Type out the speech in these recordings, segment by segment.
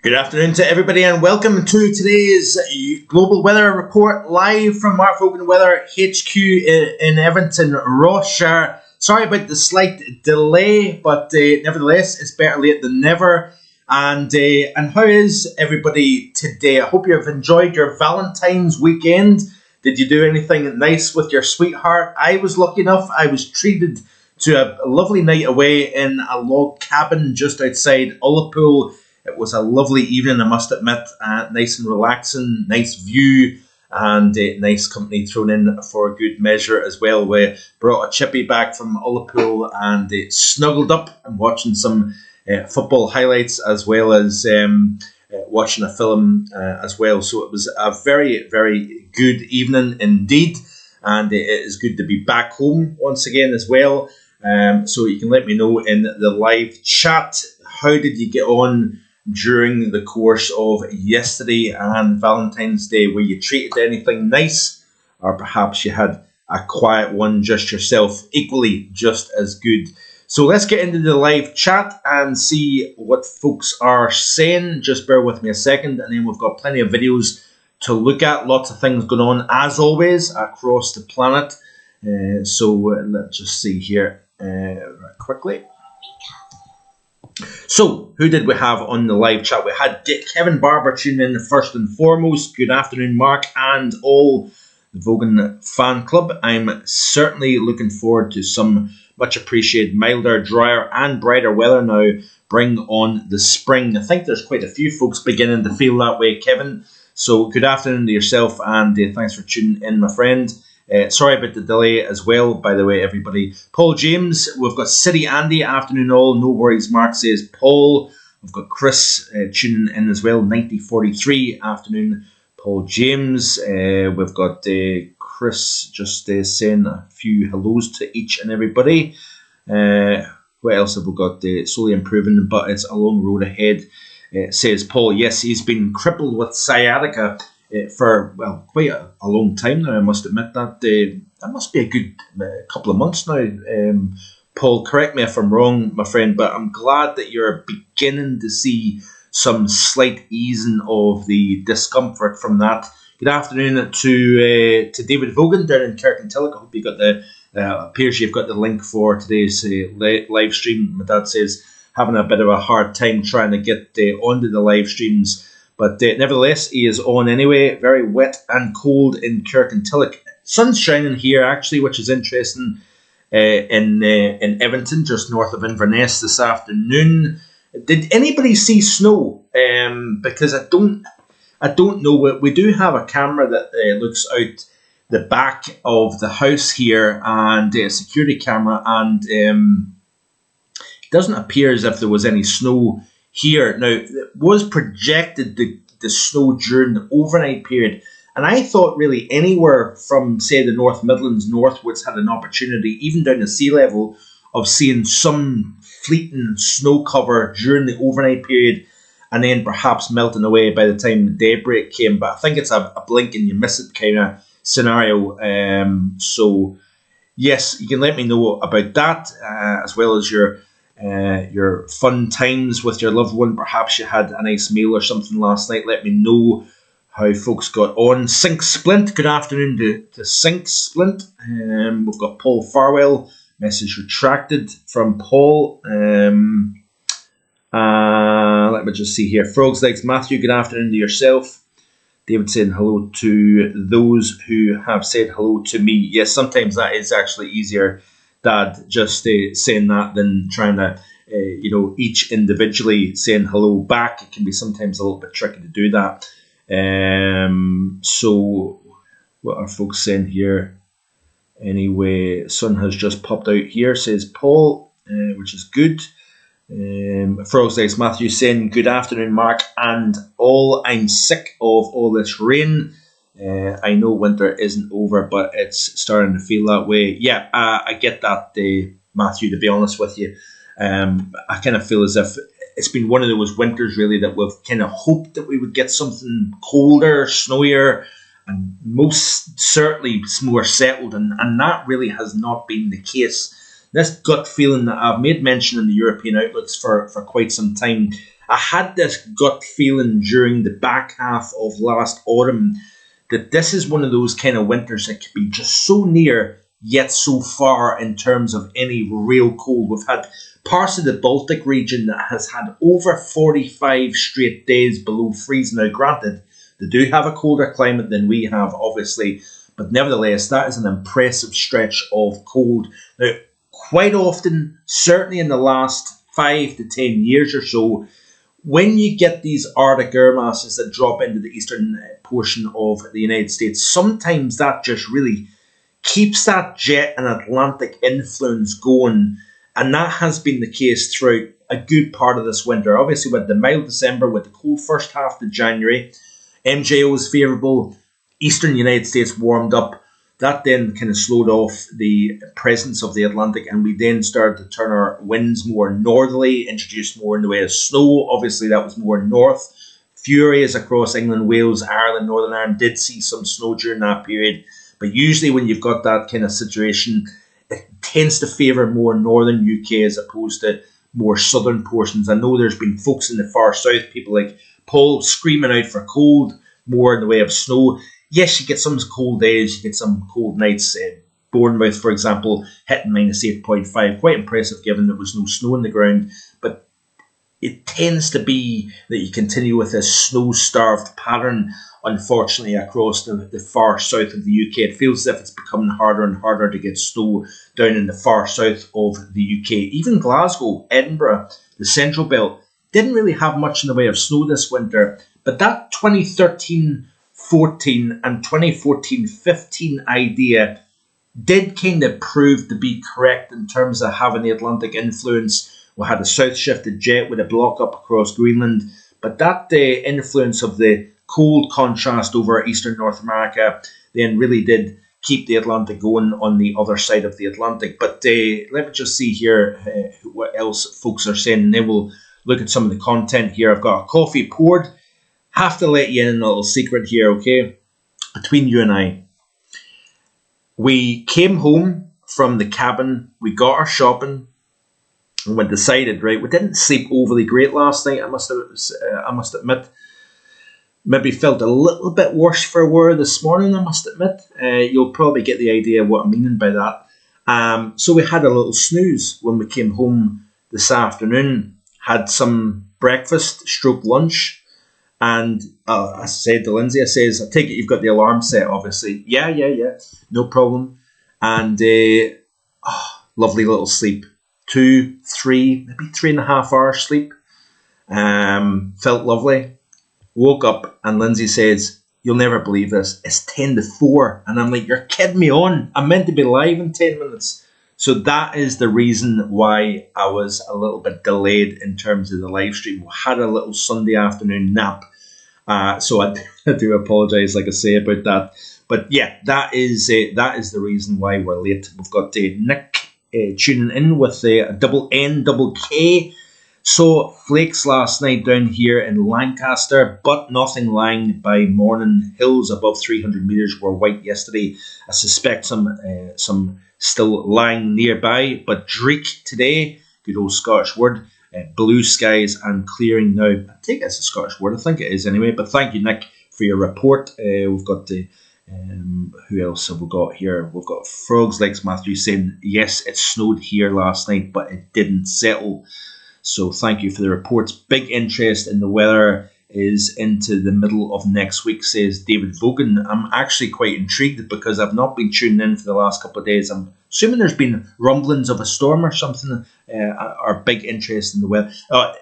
Good afternoon to everybody and welcome to today's Global Weather Report live from Mark Fogan Weather HQ in Everton, Ross. Sorry about the slight delay, but nevertheless, it's better late than never. And how is everybody today? I hope you've enjoyed your Valentine's weekend. Did you do anything nice with your sweetheart? I was lucky enough. I was treated to a lovely night away in a log cabin just outside Ullapool. It was a lovely evening, I must admit. Nice and relaxing, nice view, and nice company thrown in for a good measure as well. We brought a chippy back from Ullapool and snuggled up and watching some football highlights as well as watching a film as well. So it was a very, very good evening indeed. And it is good to be back home once again as well. So you can let me know in the live chat, how did you get on during the course of yesterday and Valentine's Day? Were you treated to anything nice, or perhaps you had a quiet one just yourself, equally just as good? So let's get into the live chat and see what folks are saying. Just bear with me a second, and then we've got plenty of videos to look at. Lots of things going on, as always, across the planet. So let's just see here quickly. So, who did we have on the live chat? We had Kevin Barber tuning in first and foremost. Good afternoon, Mark, and all the Vogan fan club. I'm certainly looking forward to some much appreciated milder, drier, and brighter weather now. Bring on the spring. I think there's quite a few folks beginning to feel that way, Kevin. So, good afternoon to yourself, and thanks for tuning in, my friend. Sorry about the delay as well, by the way, everybody. Paul James, we've got City Andy, afternoon all, no worries, Mark, says Paul. We've got Chris tuning in as well, 9043, afternoon, Paul James. We've got Chris just saying a few hellos to each and everybody. What else have we got? Slowly improving, but it's a long road ahead, says Paul. Yes, he's been crippled with sciatica for, well, quite a long time now, I must admit. That must be a good couple of months now. Paul, correct me if I'm wrong, my friend, but I'm glad that you're beginning to see some slight easing of the discomfort from that. Good afternoon to David Vogan down in Kirkintilloch. I hope you got appears you've got the link for today's live stream. My dad says having a bit of a hard time trying to get onto the live streams. But nevertheless, he is on anyway. Very wet and cold in Kirkintilloch. Sun's shining here, actually, which is interesting, in Everton, just north of Inverness this afternoon. Did anybody see snow? Because I don't know. We do have a camera that looks out the back of the house here, and a security camera, and it doesn't appear as if there was any snow here. Now, it was projected the snow during the overnight period, and I thought really anywhere from, say, the North Midlands northwards had an opportunity, even down to sea level, of seeing some fleeting snow cover during the overnight period, and then perhaps melting away by the time daybreak came. But I think it's a blink and you miss it kind of scenario. So, yes, you can let me know about that, as well as your fun times with your loved one. Perhaps you had a nice meal or something last night. Let me know how folks got on. Sink Splint, good afternoon to Sink Splint. We've got Paul Farwell, message retracted from Paul. Let me just see here. Frogs Legs Matthew, good afternoon to yourself. David saying hello to those who have said hello to me. Yes, sometimes that is actually easier, Dad, just saying that than trying to, each individually saying hello back. It can be sometimes a little bit tricky to do that. So, what are folks saying here? Anyway, sun has just popped out here, says Paul, which is good. Frogs Legs Matthew saying, good afternoon, Mark, and all. I'm sick of all this rain. I know winter isn't over, but it's starting to feel that way. Yeah, I get that, Matthew, to be honest with you. I kind of feel as if it's been one of those winters, really, that we've kind of hoped that we would get something colder, snowier, and most certainly more settled, and that really has not been the case. This gut feeling that I've made mention in the European outlets for quite some time, I had this gut feeling during the back half of last autumn that this is one of those kind of winters that could be just so near yet so far in terms of any real cold. We've had parts of the Baltic region that has had over 45 straight days below freezing. Now, granted, they do have a colder climate than we have, obviously, but nevertheless, that is an impressive stretch of cold. Now, quite often, certainly in the last 5 to 10 years or so, when you get these Arctic air masses that drop into the eastern portion of the United States, sometimes that just really keeps that jet and Atlantic influence going. And that has been the case throughout a good part of this winter. Obviously, with the mild December, with the cold first half of January, MJO was favourable, eastern United States warmed up. That then kind of slowed off the presence of the Atlantic, and we then started to turn our winds more northerly, introduced more in the way of snow. Obviously, that was more north. Few areas across England, Wales, Ireland, Northern Ireland did see some snow during that period. But usually when you've got that kind of situation, it tends to favour more northern UK as opposed to more southern portions. I know there's been folks in the far south, people like Paul, screaming out for cold, more in the way of snow. Yes, you get some cold days, you get some cold nights. Bournemouth, for example, hitting minus 8.5. Quite impressive given there was no snow on the ground. But it tends to be that you continue with this snow-starved pattern, unfortunately, across the far south of the UK. It feels as if it's becoming harder and harder to get snow down in the far south of the UK. Even Glasgow, Edinburgh, the Central Belt, didn't really have much in the way of snow this winter. But that 2013-14 and 2014-15 idea did kind of prove to be correct in terms of having the Atlantic influence. We had a south-shifted jet with a block up across Greenland, but that influence of the cold contrast over eastern North America then really did keep the Atlantic going on the other side of the Atlantic. But let me just see here what else folks are saying, and then we'll look at some of the content here. I've got a coffee poured. Have to let you in a little secret here, okay? Between you and I. We came home from the cabin, we got our shopping, and we decided, right, we didn't sleep overly great last night, I must admit. Maybe felt a little bit worse for wear this morning, I must admit. You'll probably get the idea of what I'm meaning by that. So we had a little snooze when we came home this afternoon, had some breakfast, stroke lunch, and I said to Lindsay, I says, I take it you've got the alarm set, obviously. Yeah, no problem. And lovely little sleep. 2, 3, maybe 3.5 hours sleep. Felt lovely. Woke up and Lindsay says, you'll never believe this, it's 10 to 4. And I'm like, you're kidding me on. I'm meant to be live in 10 minutes. So that is the reason why I was a little bit delayed in terms of the live stream. We had a little Sunday afternoon nap. So I do apologise, like I say, about that. But yeah, that is the reason why we're late. We've got Nick tuning in with a double N, double K. So flakes last night down here in Lancaster, but nothing lying by morning. Hills above 300 metres were white yesterday. I suspect some still lying nearby, but Dreek today, good old Scottish word, blue skies and clearing now. I take it as a Scottish word, I think it is anyway, but thank you, Nick, for your report. We've got the who else have we got here? We've got Frogs Legs Matthew saying, yes, it snowed here last night, but it didn't settle. So thank you for the reports. Big interest in the weather is into the middle of next week, says David Vogan. I'm actually quite intrigued because I've not been tuning in for the last couple of days. I'm assuming there's been rumblings of a storm or something, or big interest in the weather.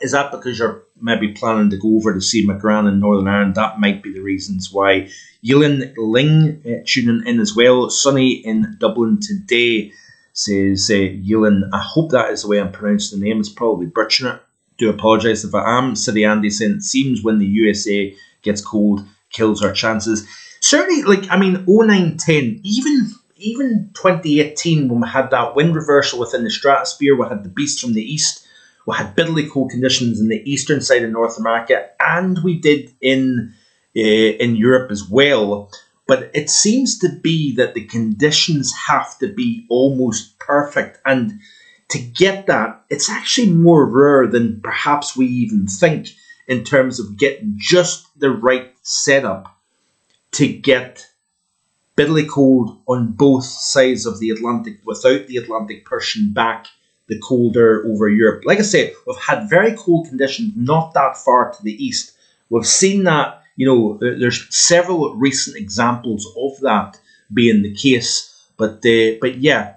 Is that because you're maybe planning to go over to see McGran in Northern Ireland? That might be the reasons why. Yilin Ling tuning in as well. Sunny in Dublin today, says Yilin. I hope that is the way I'm pronouncing the name. It's probably butchering it. Do apologise if I am. City Andy saying, it seems when the USA gets cold, kills our chances. Certainly, 09-10, even 2018, when we had that wind reversal within the stratosphere, we had the beast from the east, we had bitterly cold conditions in the eastern side of North America, and we did in Europe as well. But it seems to be that the conditions have to be almost perfect. And to get that, it's actually more rare than perhaps we even think in terms of getting just the right setup to get bitterly cold on both sides of the Atlantic without the Atlantic pushing back the colder over Europe. Like I said, we've had very cold conditions not that far to the east. We've seen that, there's several recent examples of that being the case. But yeah,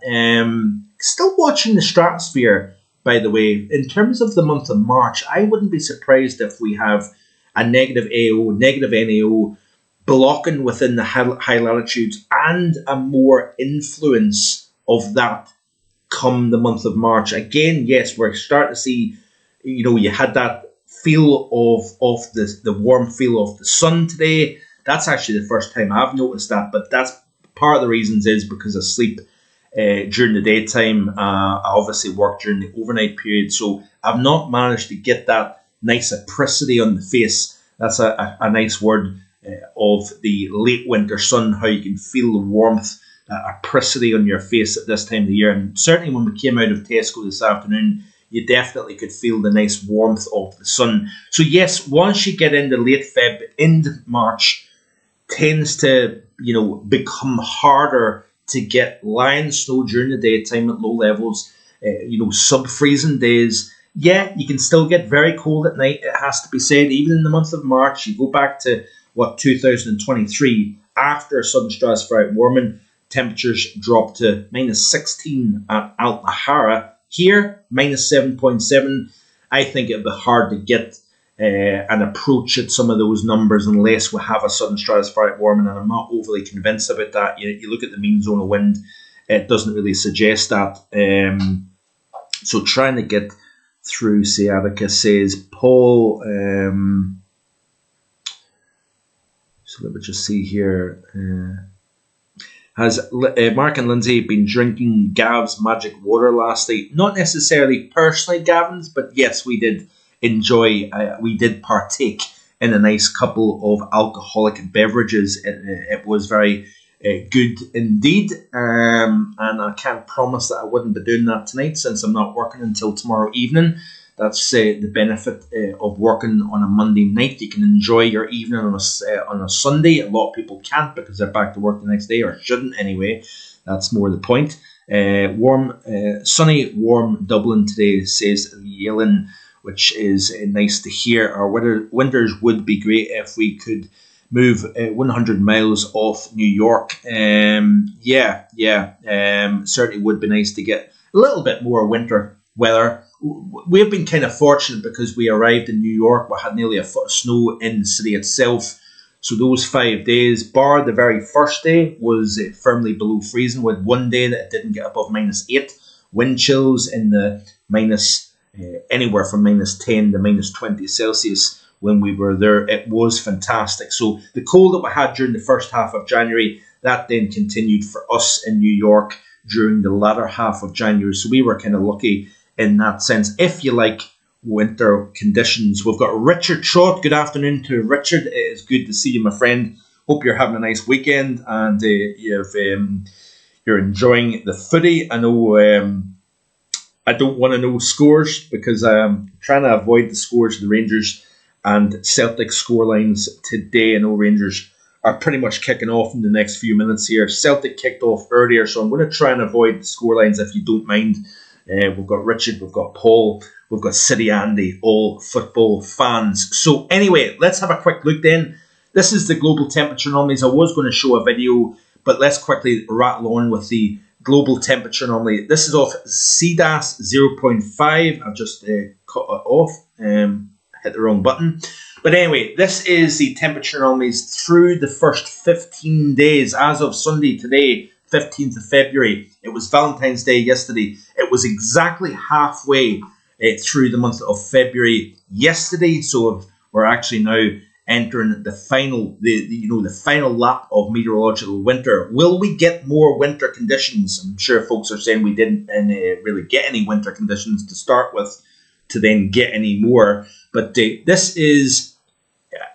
still watching the stratosphere, by the way. In terms of the month of March, I wouldn't be surprised if we have a negative AO, negative NAO, blocking within the high latitudes and a more influence of that come the month of March. Again, yes, we're starting to see, you had that feel of the warm feel of the sun today. That's actually the first time I've noticed that, but that's part of the reasons is because I sleep during the daytime. I obviously work during the overnight period, so I've not managed to get that nice apricity on the face. That's a nice word of the late winter sun, how you can feel the warmth, apricity on your face at this time of the year. And certainly when we came out of Tesco this afternoon, you definitely could feel the nice warmth of the sun. So yes, once you get into late Feb, into March, tends to, become harder to get lying snow during the daytime at low levels, sub-freezing days. Yeah, you can still get very cold at night, it has to be said. Even in the month of March, you go back to, 2023, after a sudden stratospheric warming, temperatures dropped to minus 16 at Altahara. Here, minus 7.7. I think it would be hard to get an approach at some of those numbers unless we have a sudden stratospheric warming, and I'm not overly convinced about that. You look at the mean zone of wind, it doesn't really suggest that. So trying to get through, Sciatica says, Paul, so let me just see here. Has Mark and Lindsay been drinking Gav's magic water last night? Not necessarily personally, Gavin's, but yes, we did enjoy, we did partake in a nice couple of alcoholic beverages. It was very good indeed, and I can't promise that I wouldn't be doing that tonight since I'm not working until tomorrow evening. That's the benefit of working on a Monday night. You can enjoy your evening on a Sunday. A lot of people can't because they're back to work the next day, or shouldn't anyway. That's more the point. Sunny, warm Dublin today, says Yellen, which is nice to hear. Our winters would be great if we could move 100 miles off New York. Certainly would be nice to get a little bit more winter weather. We've been kind of fortunate because we arrived in New York. We had nearly a foot of snow in the city itself. So those 5 days, bar the very first day, was firmly below freezing, with one day that it didn't get above minus 8. Wind chills in the minus, anywhere from minus 10 to minus 20 Celsius when we were there. It was fantastic. So the cold that we had during the first half of January, that then continued for us in New York during the latter half of January. So we were kind of lucky in that sense, if you like winter conditions. We've got Richard Trott. Good afternoon to Richard. It is good to see you, my friend. Hope you're having a nice weekend and you're enjoying the footy. I know I don't want to know scores because I'm trying to avoid the scores of the Rangers and Celtic scorelines today. I know Rangers are pretty much kicking off in the next few minutes here. Celtic kicked off earlier, so I'm going to try and avoid the scorelines if you don't mind. We've got Richard, we've got Paul, we've got City Andy, all football fans. So anyway, let's have a quick look then. This is the global temperature anomalies. I was going to show a video, but let's quickly rattle on with the global temperature anomaly. This is off CDAS 0.5. I've just cut it off, hit the wrong button. But anyway, this is the temperature anomalies through the first 15 days as of Sunday today, 15th of February. It was Valentine's Day yesterday. It was exactly halfway through the month of February yesterday. So we're actually now entering the final, the final lap of meteorological winter. Will we get more winter conditions? I'm sure folks are saying we didn't really get any winter conditions to start with, to then get any more. But this is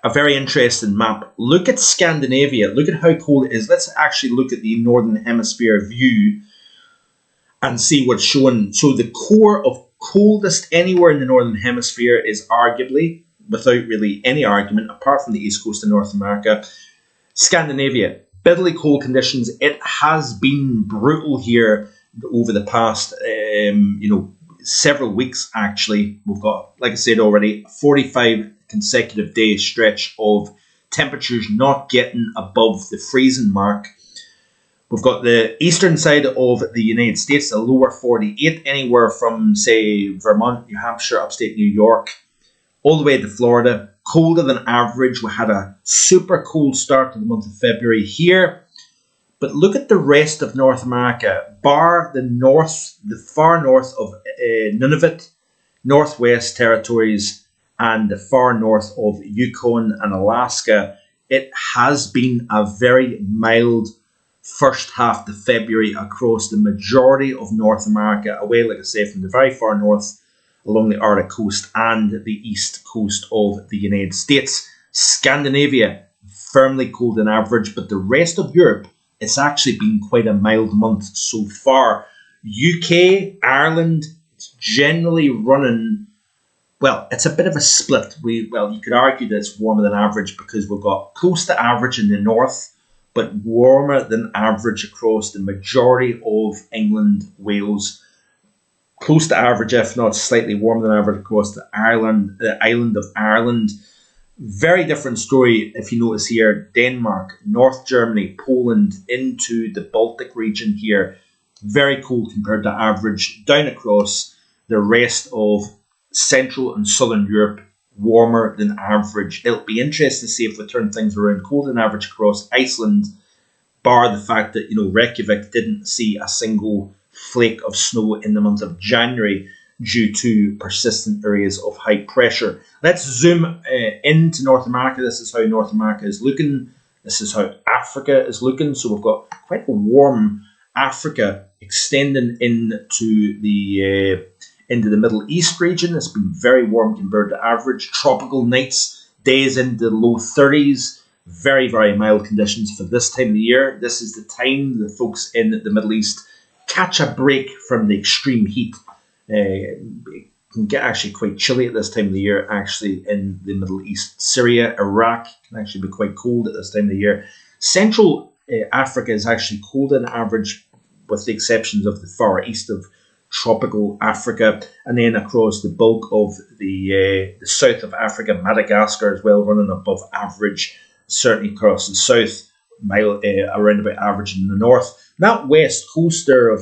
a very interesting map. Look at Scandinavia. Look at how cold it is. Let's actually look at the Northern Hemisphere view. and see what's shown. So the core of coldest anywhere in the Northern Hemisphere is arguably, without really any argument, apart from the east coast of North America, Scandinavia. Bitterly cold conditions. It has been brutal here over the past, several weeks, actually. We've got, like I said already, 45 consecutive day stretch of temperatures not getting above the freezing mark. We've got the eastern side of the United States, a lower 48, anywhere from, say, Vermont, New Hampshire, upstate New York, all the way to Florida. Colder than average. We had a super cold start to the month of February here. But look at the rest of North America, bar the far north of Nunavut, Northwest Territories, and the far north of Yukon and Alaska. It has been a very mild first half of February across the majority of North America, away, like I say, from the very far north along the Arctic coast and the east coast of the United States. Scandinavia, firmly cold on average, but the rest of Europe, it's actually been quite a mild month so far. UK, Ireland, it's generally running, well, it's a bit of a split. You could argue that it's warmer than average because we've got close to average in the north, but warmer than average across the majority of England, Wales. Close to average, if not slightly warmer than average, across the island of Ireland. Very different story, if you notice here, Denmark, North Germany, Poland, into the Baltic region here. Very cold compared to average. Down across the rest of Central and Southern Europe, warmer than average. It'll be interesting to see if we turn things around. Cold than average across Iceland, bar the fact that, Reykjavik didn't see a single flake of snow in the month of January due to persistent areas of high pressure. Let's zoom into North America. This is how North America is looking. This is how Africa is looking. So we've got quite a warm Africa extending into the Middle East region. It's been very warm compared to average. Tropical nights, days into the low 30s. Very, very mild conditions for this time of the year. This is the time the folks in the Middle East catch a break from the extreme heat. It can get actually quite chilly at this time of the year, actually, in the Middle East. Syria, Iraq can actually be quite cold at this time of the year. Central Africa is actually colder than average, with the exceptions of the far east of tropical Africa, and then across the bulk of the south of Africa, Madagascar as well, running above average, certainly across the south, around about average in the north. That west coast there of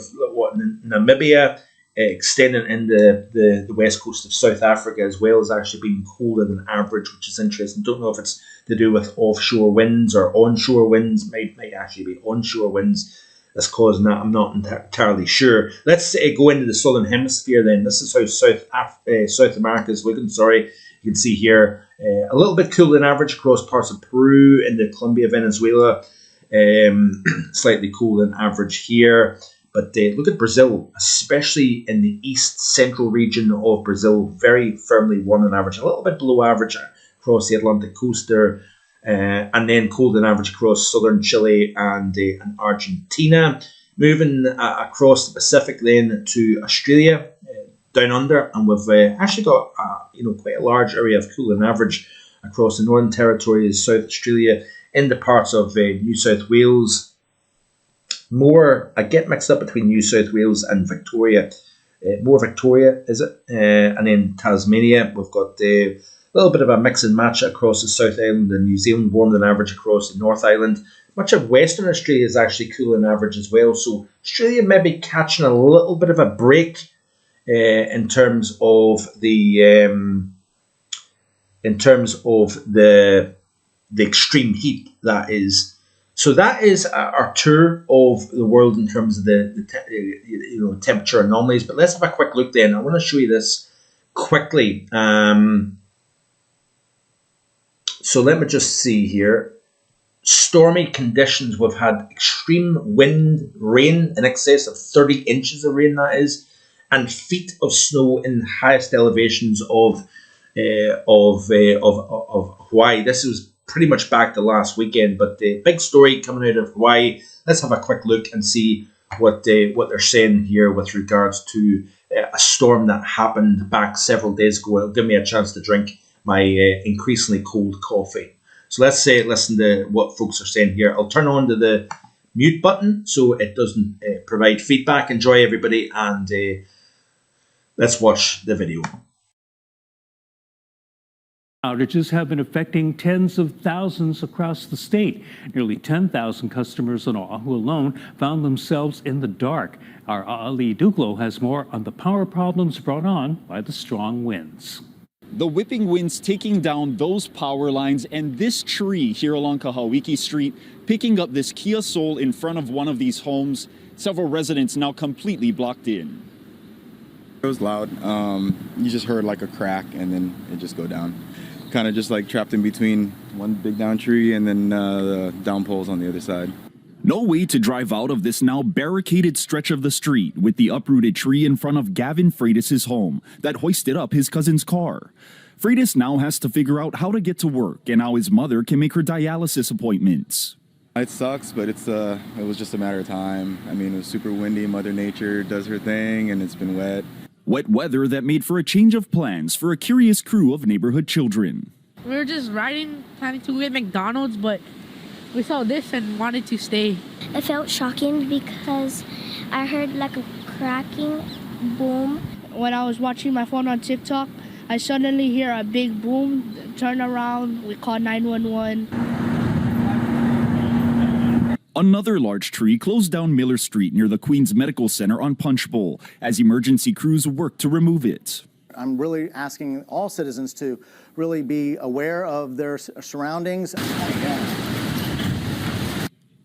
Namibia, extending into the west coast of South Africa as well, has actually been colder than average, which is interesting. Don't know if it's to do with offshore winds or onshore winds. Might actually be onshore winds that's causing that. I'm not entirely sure. Let's go into the southern hemisphere then. This is how South America is looking. Sorry, you can see here a little bit cooler than average across parts of Peru, into Colombia, Venezuela. Slightly cooler than average here. But look at Brazil, especially in the east central region of Brazil, very firmly warm than average, a little bit below average across the Atlantic coast there, and then cold than average across southern Chile and Argentina. Moving across the Pacific then to Australia, down under, and we've actually got quite a large area of cooler than average across the Northern Territory, South Australia, into parts of New South Wales. I get mixed up between New South Wales and Victoria. More Victoria, is it? And then Tasmania, we've got a little bit of a mix and match across the South Island and New Zealand, warmer than average across the North Island. Much of Western Australia is actually cooler than average as well. So Australia may be catching a little bit of a break in terms of the extreme heat that is. So that is our tour of the world in terms of the temperature anomalies. But let's have a quick look then. I want to show you this quickly. So let me just see here. Stormy conditions. We've had extreme wind, rain in excess of 30 inches of rain, that is, and feet of snow in the highest elevations of Hawaii. This was pretty much back to last weekend, but the big story coming out of Hawaii. Let's have a quick look and see what they're saying here with regards to a storm that happened back several days ago. It'll give me a chance to drink my increasingly cold coffee. So let's listen to what folks are saying here. I'll turn on to the mute button so it doesn't provide feedback. Enjoy, everybody, and let's watch the video. Outages have been affecting tens of thousands across the state. Nearly 10,000 customers in Oahu alone found themselves in the dark. Our Ali Duklo has more on the power problems brought on by the strong winds. The whipping winds taking down those power lines and this tree here along Kahawiki Street, picking up this Kia Soul in front of one of these homes. Several residents now completely blocked in. It was loud. You just heard like a crack and then it just go down. Kind of just like trapped in between one big down tree and then the down poles on the other side. No way to drive out of this now barricaded stretch of the street with the uprooted tree in front of Gavin Freitas' home that hoisted up his cousin's car. Freitas now has to figure out how to get to work and how his mother can make her dialysis appointments. It sucks, but it was just a matter of time. I mean, it was super windy. Mother Nature does her thing and it's been wet. Wet weather that made for a change of plans for a curious crew of neighborhood children. We were just riding, planning to eat McDonald's, but we saw this and wanted to stay. It felt shocking because I heard like a cracking boom. When I was watching my phone on TikTok, I suddenly hear a big boom, turn around, we called 911. Another large tree closed down Miller Street near the Queens Medical Center on Punch Bowl as emergency crews worked to remove it. I'm really asking all citizens to really be aware of their surroundings.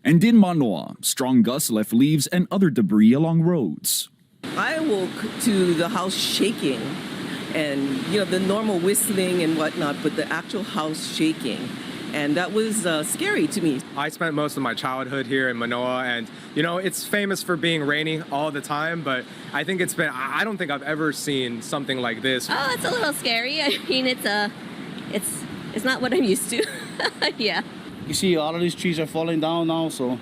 And in Manoa, strong gusts left leaves and other debris along roads. I woke to the house shaking and, the normal whistling and whatnot, but the actual house shaking. And that was scary to me. I spent most of my childhood here in Manoa, and it's famous for being rainy all the time, but I think I don't think I've ever seen something like this. Oh, it's a little scary. I mean, it's not what I'm used to. Yeah. You see a lot of these trees are falling down now, so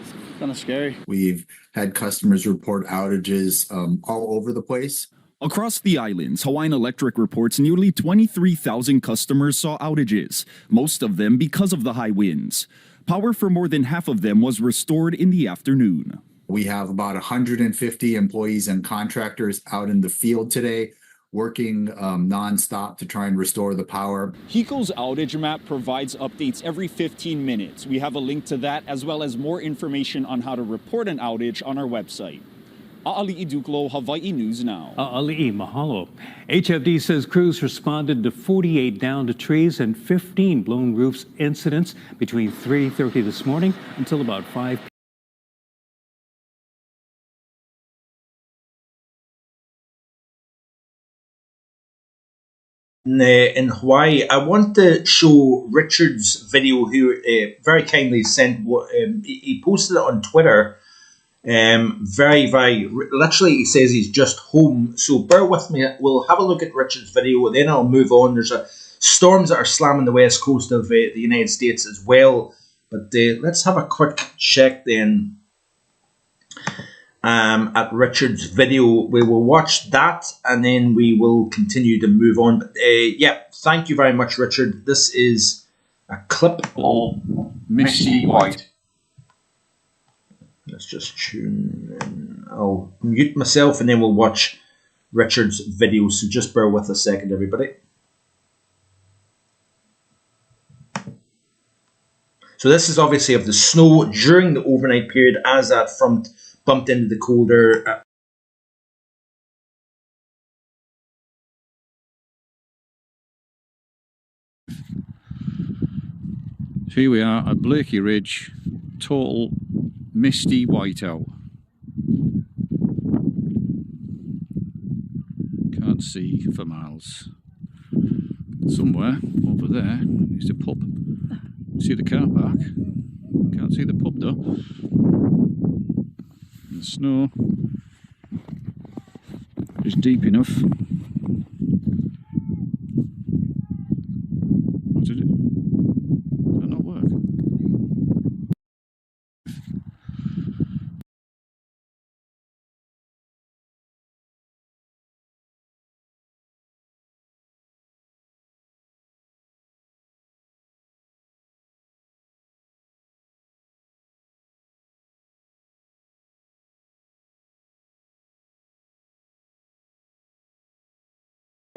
it's kind of scary. We've had customers report outages all over the place. Across the islands, Hawaiian Electric reports nearly 23,000 customers saw outages, most of them because of the high winds. Power for more than half of them was restored in the afternoon. We have about 150 employees and contractors out in the field today, working nonstop to try and restore the power. HECO's outage map provides updates every 15 minutes. We have a link to that as well as more information on how to report an outage on our website. A'ali'i Duklo, Hawaii News Now. A'ali'i, mahalo. HFD says crews responded to 48 downed trees and 15 blown roofs incidents between 3:30 this morning until about 5 p.m. In Hawaii, I want to show Richard's video, who very kindly sent what he posted it on Twitter. Literally, he says he's just home. So bear with me. We'll have a look at Richard's video, then I'll move on. There's storms that are slamming the west coast of the United States as well. But let's have a quick check then at Richard's video. We will watch that and then we will continue to move on. But yeah, thank you very much, Richard. This is a clip of Misty White. Let's just tune in. I'll mute myself and then we'll watch Richard's video. So just bear with a second, everybody. So this is obviously of the snow during the overnight period as that front bumped into the colder. Here we are at Blakey Ridge, total misty whiteout. Can't see for miles. Somewhere over there is a pub. See the car park. Can't see the pub though. The snow is deep enough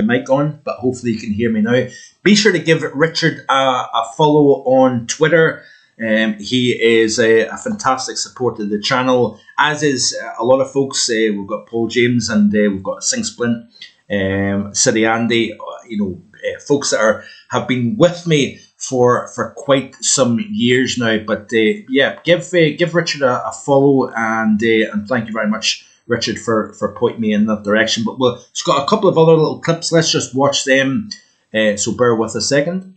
mic on, but hopefully you can hear me now. Be sure to give Richard a follow on Twitter. He is a fantastic supporter of the channel, as is a lot of folks. We've got Paul James and we've got Sing Splint, City Andy, folks that have been with me for quite some years now. But give Richard a follow, and thank you very much, Richard, for pointing me in that direction. But it's got a couple of other little clips. Let's just watch them. So bear with a second.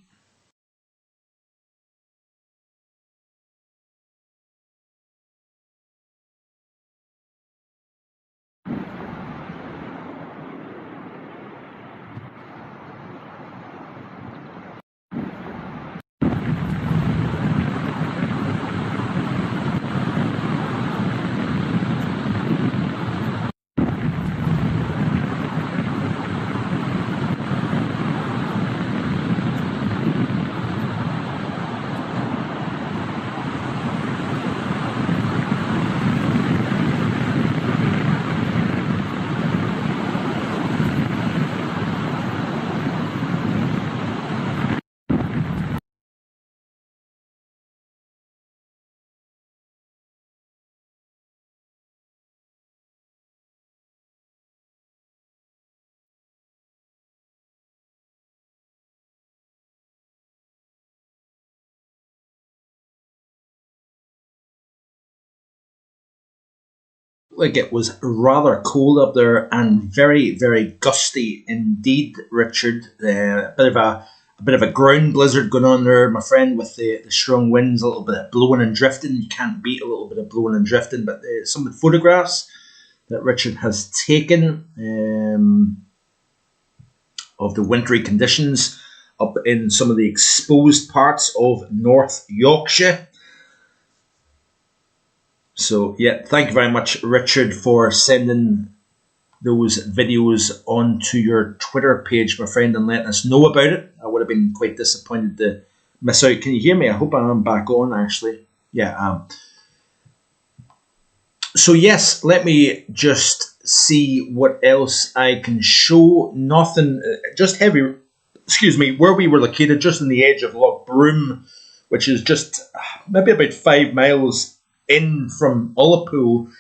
Like, it was rather cold up there and very, very gusty indeed, Richard. A bit of a ground blizzard going on there, my friend, with the strong winds, a little bit of blowing and drifting. You can't beat a little bit of blowing and drifting. But some of the photographs that Richard has taken of the wintry conditions up in some of the exposed parts of North Yorkshire. So, yeah, thank you very much, Richard, for sending those videos onto your Twitter page, my friend, and letting us know about it. I would have been quite disappointed to miss out. Can you hear me? I hope I'm back on, actually. Yeah. So, yes, let me just see what else I can show. Nothing, just heavy, where we were located, just on the edge of Loch Broom, which is just maybe about 5 miles in from Ullapool.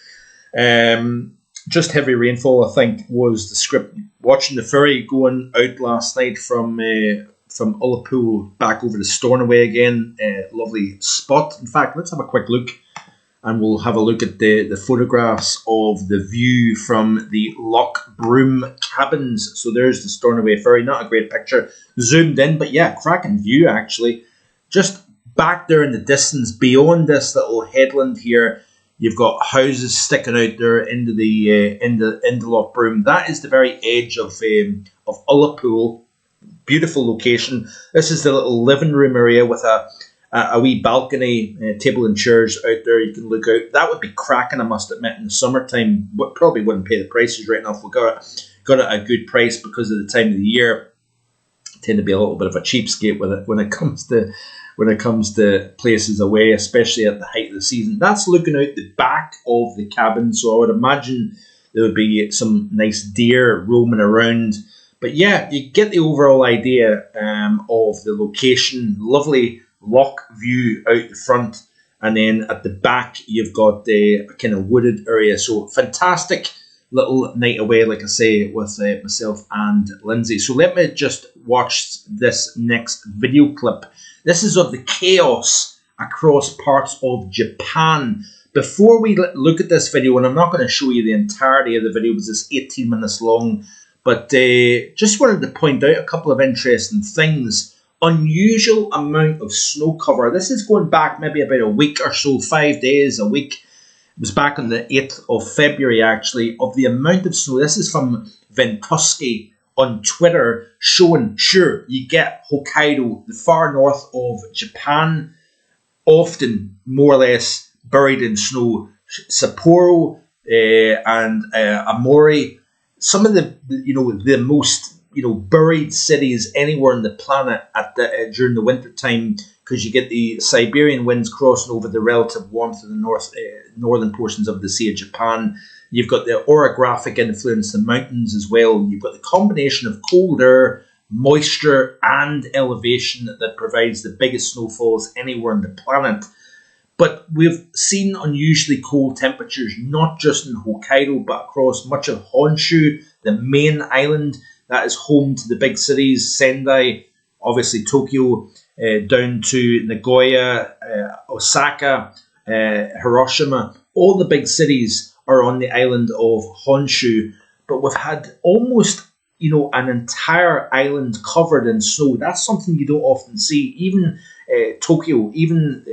Just heavy rainfall, I think, was the script. Watching the ferry going out last night from Ullapool back over to Stornoway again. Lovely spot. In fact, let's have a quick look, and we'll have a look at the photographs of the view from the Loch Broom cabins. So there's the Stornoway ferry. Not a great picture zoomed in, but yeah, cracking view actually. Just back there in the distance, beyond this little headland here, you've got houses sticking out there into the Loch Broom. That is the very edge of Ullapool. Beautiful location. This is the little living room area with a wee balcony, table and chairs out there. You can look out. That would be cracking, I must admit, in the summertime. Probably wouldn't pay the prices right now if we got it at a good price, because of the time of the year. I tend to be a little bit of a cheapskate with it when it comes to places away, especially at the height of the season. That's looking out the back of the cabin, so I would imagine there would be some nice deer roaming around. But yeah, you get the overall idea of the location. Lovely loch view out the front, and then at the back you've got a kind of wooded area. So fantastic little night away, like I say, with myself and Lindsay. So let me just watch this next video clip. This is of the chaos across parts of Japan. Before we look at this video, and I'm not going to show you the entirety of the video because it's 18 minutes long, but just wanted to point out a couple of interesting things. Unusual amount of snow cover. This is going back maybe about a week or so, 5 days, a week. It was back on the 8th of February, actually, of the amount of snow. This is from Ventusky on Twitter, showing, sure, you get Hokkaido, the far north of Japan, often more or less buried in snow. Sapporo and Amori, some of the most buried cities anywhere on the planet during the winter time, because you get the Siberian winds crossing over the relative warmth of the northern portions of the Sea of Japan. You've got the orographic influence, the mountains as well. You've got the combination of cold air, moisture, and elevation that provides the biggest snowfalls anywhere on the planet. But we've seen unusually cold temperatures, not just in Hokkaido, but across much of Honshu, the main island that is home to the big cities, Sendai, obviously Tokyo, down to Nagoya, Osaka, Hiroshima. All the big cities are on the island of Honshu, but we've had almost, an entire island covered in snow. That's something you don't often see. Even Tokyo, even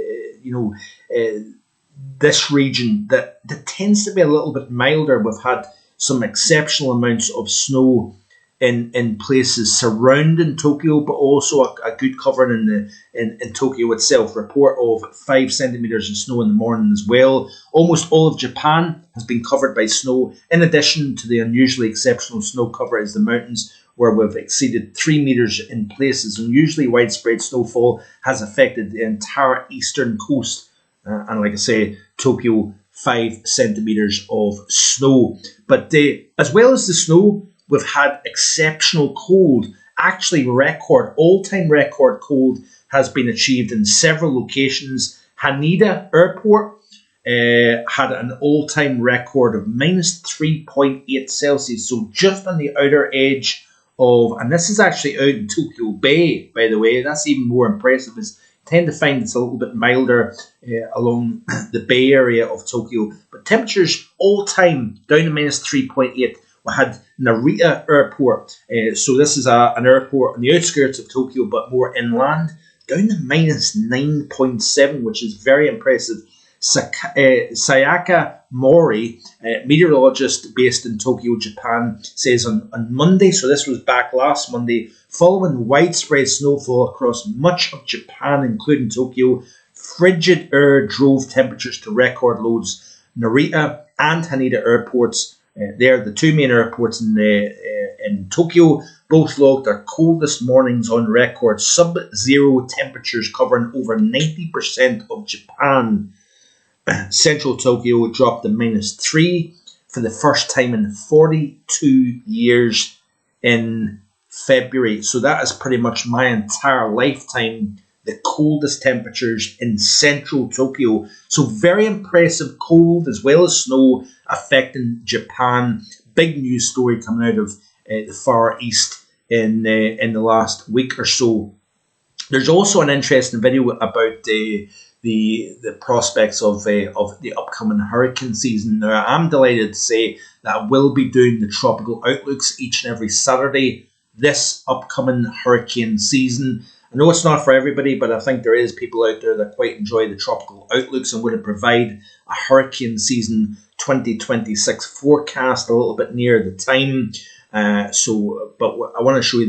this region that tends to be a little bit milder. We've had some exceptional amounts of snow in places surrounding Tokyo, but also a good covering in Tokyo itself. Report of 5 centimeters of snow in the morning as well. Almost all of Japan has been covered by snow. In addition to the unusually exceptional snow cover is the mountains, where we've exceeded 3 meters in places. Unusually widespread snowfall has affected the entire eastern coast. And like I say, Tokyo, 5 centimeters of snow. But as well as the snow, we've had exceptional cold. Actually, all-time record cold has been achieved in several locations. Haneda Airport had an all-time record of minus 3.8 Celsius. So just on the outer edge of, and this is actually out in Tokyo Bay, by the way. That's even more impressive. Tend to find it's a little bit milder along the Bay Area of Tokyo. But temperatures all time down to minus 3.8. We had Narita Airport. So this is an airport on the outskirts of Tokyo, but more inland, down to minus 9.7, which is very impressive. Sayaka Mori, meteorologist based in Tokyo, Japan, says on Monday, so this was back last Monday, following widespread snowfall across much of Japan, including Tokyo, frigid air drove temperatures to record lows. Narita and Haneda airports, they're the two main airports in Tokyo, both logged their coldest mornings on record, sub-zero temperatures covering over 90% of Japan. Central Tokyo dropped to minus 3 for the first time in 42 years in February. So that is pretty much my entire lifetime, the coldest temperatures in central Tokyo. So very impressive cold as well as snow affecting Japan. Big news story coming out of the Far East in the last week or so. There's also an interesting video about the prospects of the upcoming hurricane season. Now, I'm delighted to say that I will be doing the tropical outlooks each and every Saturday this upcoming hurricane season. I know it's not for everybody, but I think there is people out there that quite enjoy the tropical outlooks and would provide a hurricane season 2026 forecast a little bit near the time. But I want to show you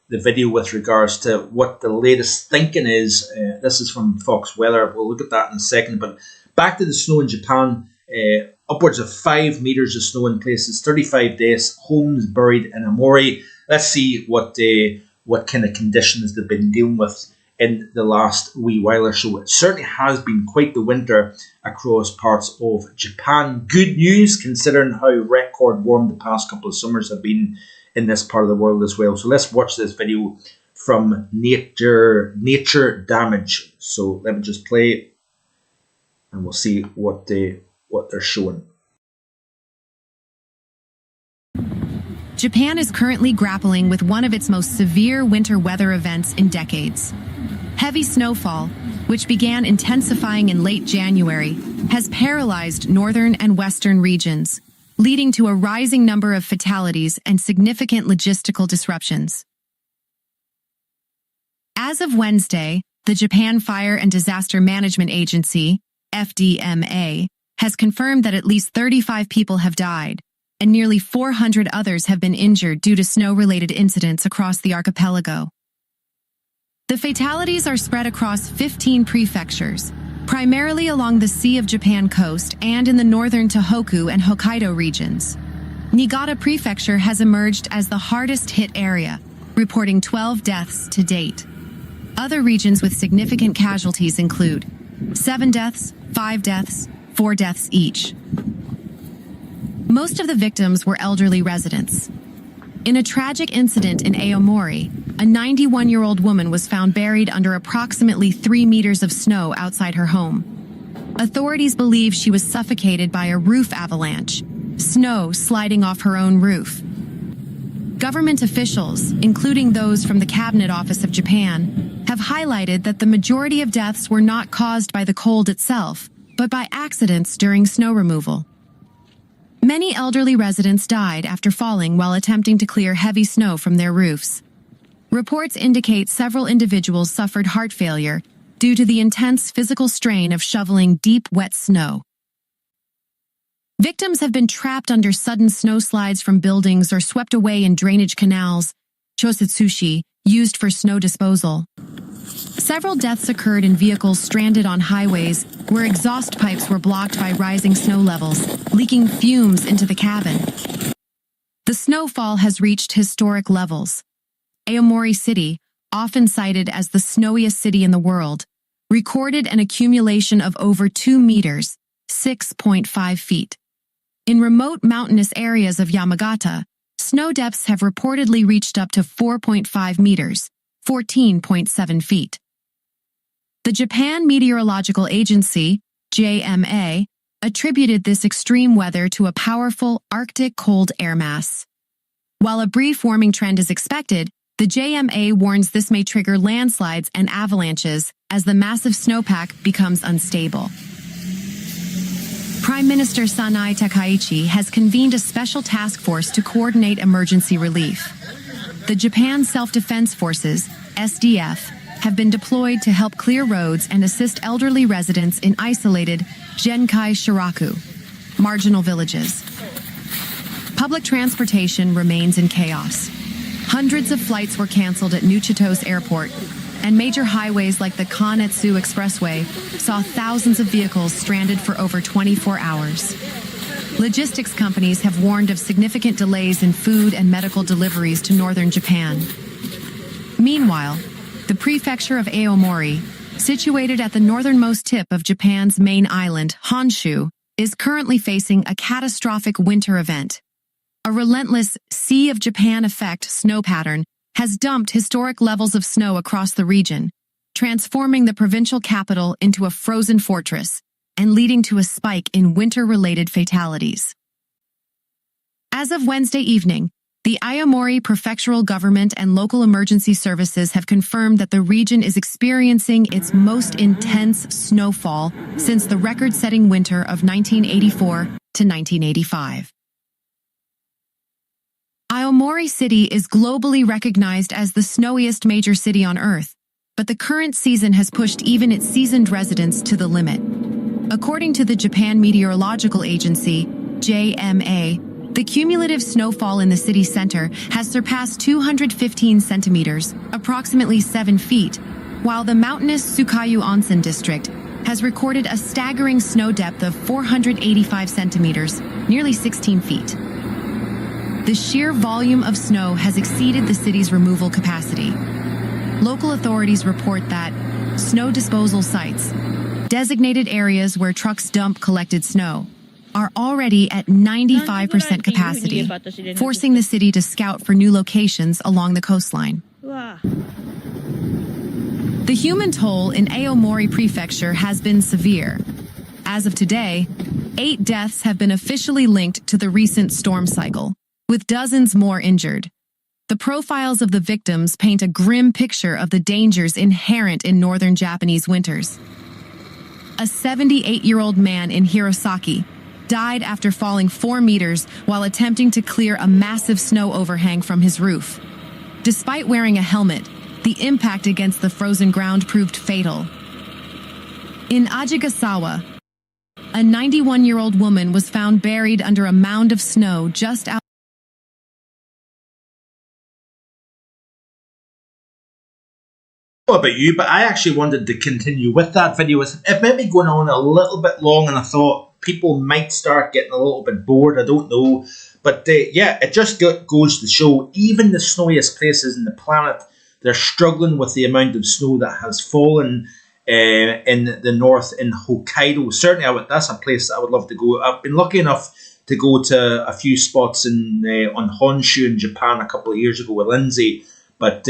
the video with regards to what the latest thinking is. This is from Fox Weather. We'll look at that in a second. But back to the snow in Japan. Upwards of 5 meters of snow in places, 35 deaths, homes buried in Amori. Let's see what kind of conditions they've been dealing with in the last wee while or so. It certainly has been quite the winter across parts of Japan. Good news considering how record warm the past couple of summers have been in this part of the world as well. So let's watch this video from Nature Damage. So let me just play it and we'll see what they're showing. Japan is currently grappling with one of its most severe winter weather events in decades. Heavy snowfall, which began intensifying in late January, has paralyzed northern and western regions, leading to a rising number of fatalities and significant logistical disruptions. As of Wednesday, the Japan Fire and Disaster Management Agency, FDMA, has confirmed that at least 35 people have died, and nearly 400 others have been injured due to snow-related incidents across the archipelago. The fatalities are spread across 15 prefectures, primarily along the Sea of Japan coast and in the northern Tohoku and Hokkaido regions. Niigata Prefecture has emerged as the hardest hit area, reporting 12 deaths to date. Other regions with significant casualties include 7 deaths, 5 deaths, 4 deaths each. Most of the victims were elderly residents. In a tragic incident in Aomori, a 91-year-old woman was found buried under approximately 3 meters of snow outside her home. Authorities believe she was suffocated by a roof avalanche, snow sliding off her own roof. Government officials, including those from the Cabinet Office of Japan, have highlighted that the majority of deaths were not caused by the cold itself, but by accidents during snow removal. Many elderly residents died after falling while attempting to clear heavy snow from their roofs. Reports indicate several individuals suffered heart failure due to the intense physical strain of shoveling deep, wet snow. Victims have been trapped under sudden snowslides from buildings or swept away in drainage canals, chosatsushi, used for snow disposal. Several deaths occurred in vehicles stranded on highways where exhaust pipes were blocked by rising snow levels, leaking fumes into the cabin. The snowfall has reached historic levels. Aomori City, often cited as the snowiest city in the world, recorded an accumulation of over 2 meters, 6.5 feet. In remote mountainous areas of Yamagata, snow depths have reportedly reached up to 4.5 meters, 14.7 feet. The Japan Meteorological Agency, JMA, attributed this extreme weather to a powerful Arctic cold air mass. While a brief warming trend is expected, the JMA warns this may trigger landslides and avalanches as the massive snowpack becomes unstable. Prime Minister Sanai Takaichi has convened a special task force to coordinate emergency relief. The Japan Self-Defense Forces, SDF, have been deployed to help clear roads and assist elderly residents in isolated Genkai Shiraku, marginal villages. Public transportation remains in chaos. Hundreds of flights were canceled at Nuchitos Airport, and major highways like the Kanetsu Expressway saw thousands of vehicles stranded for over 24 hours. Logistics companies have warned of significant delays in food and medical deliveries to northern Japan. Meanwhile, the prefecture of Aomori, situated at the northernmost tip of Japan's main island, Honshu, is currently facing a catastrophic winter event. A relentless Sea of Japan effect snow pattern has dumped historic levels of snow across the region, transforming the provincial capital into a frozen fortress and leading to a spike in winter-related fatalities. As of Wednesday evening, the Aomori prefectural government and local emergency services have confirmed that the region is experiencing its most intense snowfall since the record-setting winter of 1984 to 1985. Aomori City is globally recognized as the snowiest major city on Earth, but the current season has pushed even its seasoned residents to the limit. According to the Japan Meteorological Agency, JMA, the cumulative snowfall in the city center has surpassed 215 centimeters, approximately 7 feet, while the mountainous Tsukayu Onsen district has recorded a staggering snow depth of 485 centimeters, nearly 16 feet. The sheer volume of snow has exceeded the city's removal capacity. Local authorities report that snow disposal sites, designated areas where trucks dump collected snow, are already at 95% capacity, forcing the city to scout for new locations along the coastline. The human toll in Aomori Prefecture has been severe. As of today, 8 deaths have been officially linked to the recent storm cycle, with dozens more injured. The profiles of the victims paint a grim picture of the dangers inherent in northern Japanese winters. A 78-year-old man in Hirosaki died after falling 4 meters while attempting to clear a massive snow overhang from his roof. Despite wearing a helmet, the impact against the frozen ground proved fatal. In Ajigasawa, a 91-year-old woman was found buried under a mound of snow just outside. About you, but I actually wanted to continue with that video. It might be going on a little bit long, and I thought people might start getting a little bit bored. I don't know, but yeah, it just goes to show even the snowiest places in the planet, they're struggling with the amount of snow that has fallen in the north in Hokkaido. Certainly, that's a place I would love to go. I've been lucky enough to go to a few spots on Honshu in Japan a couple of years ago with Lindsay, but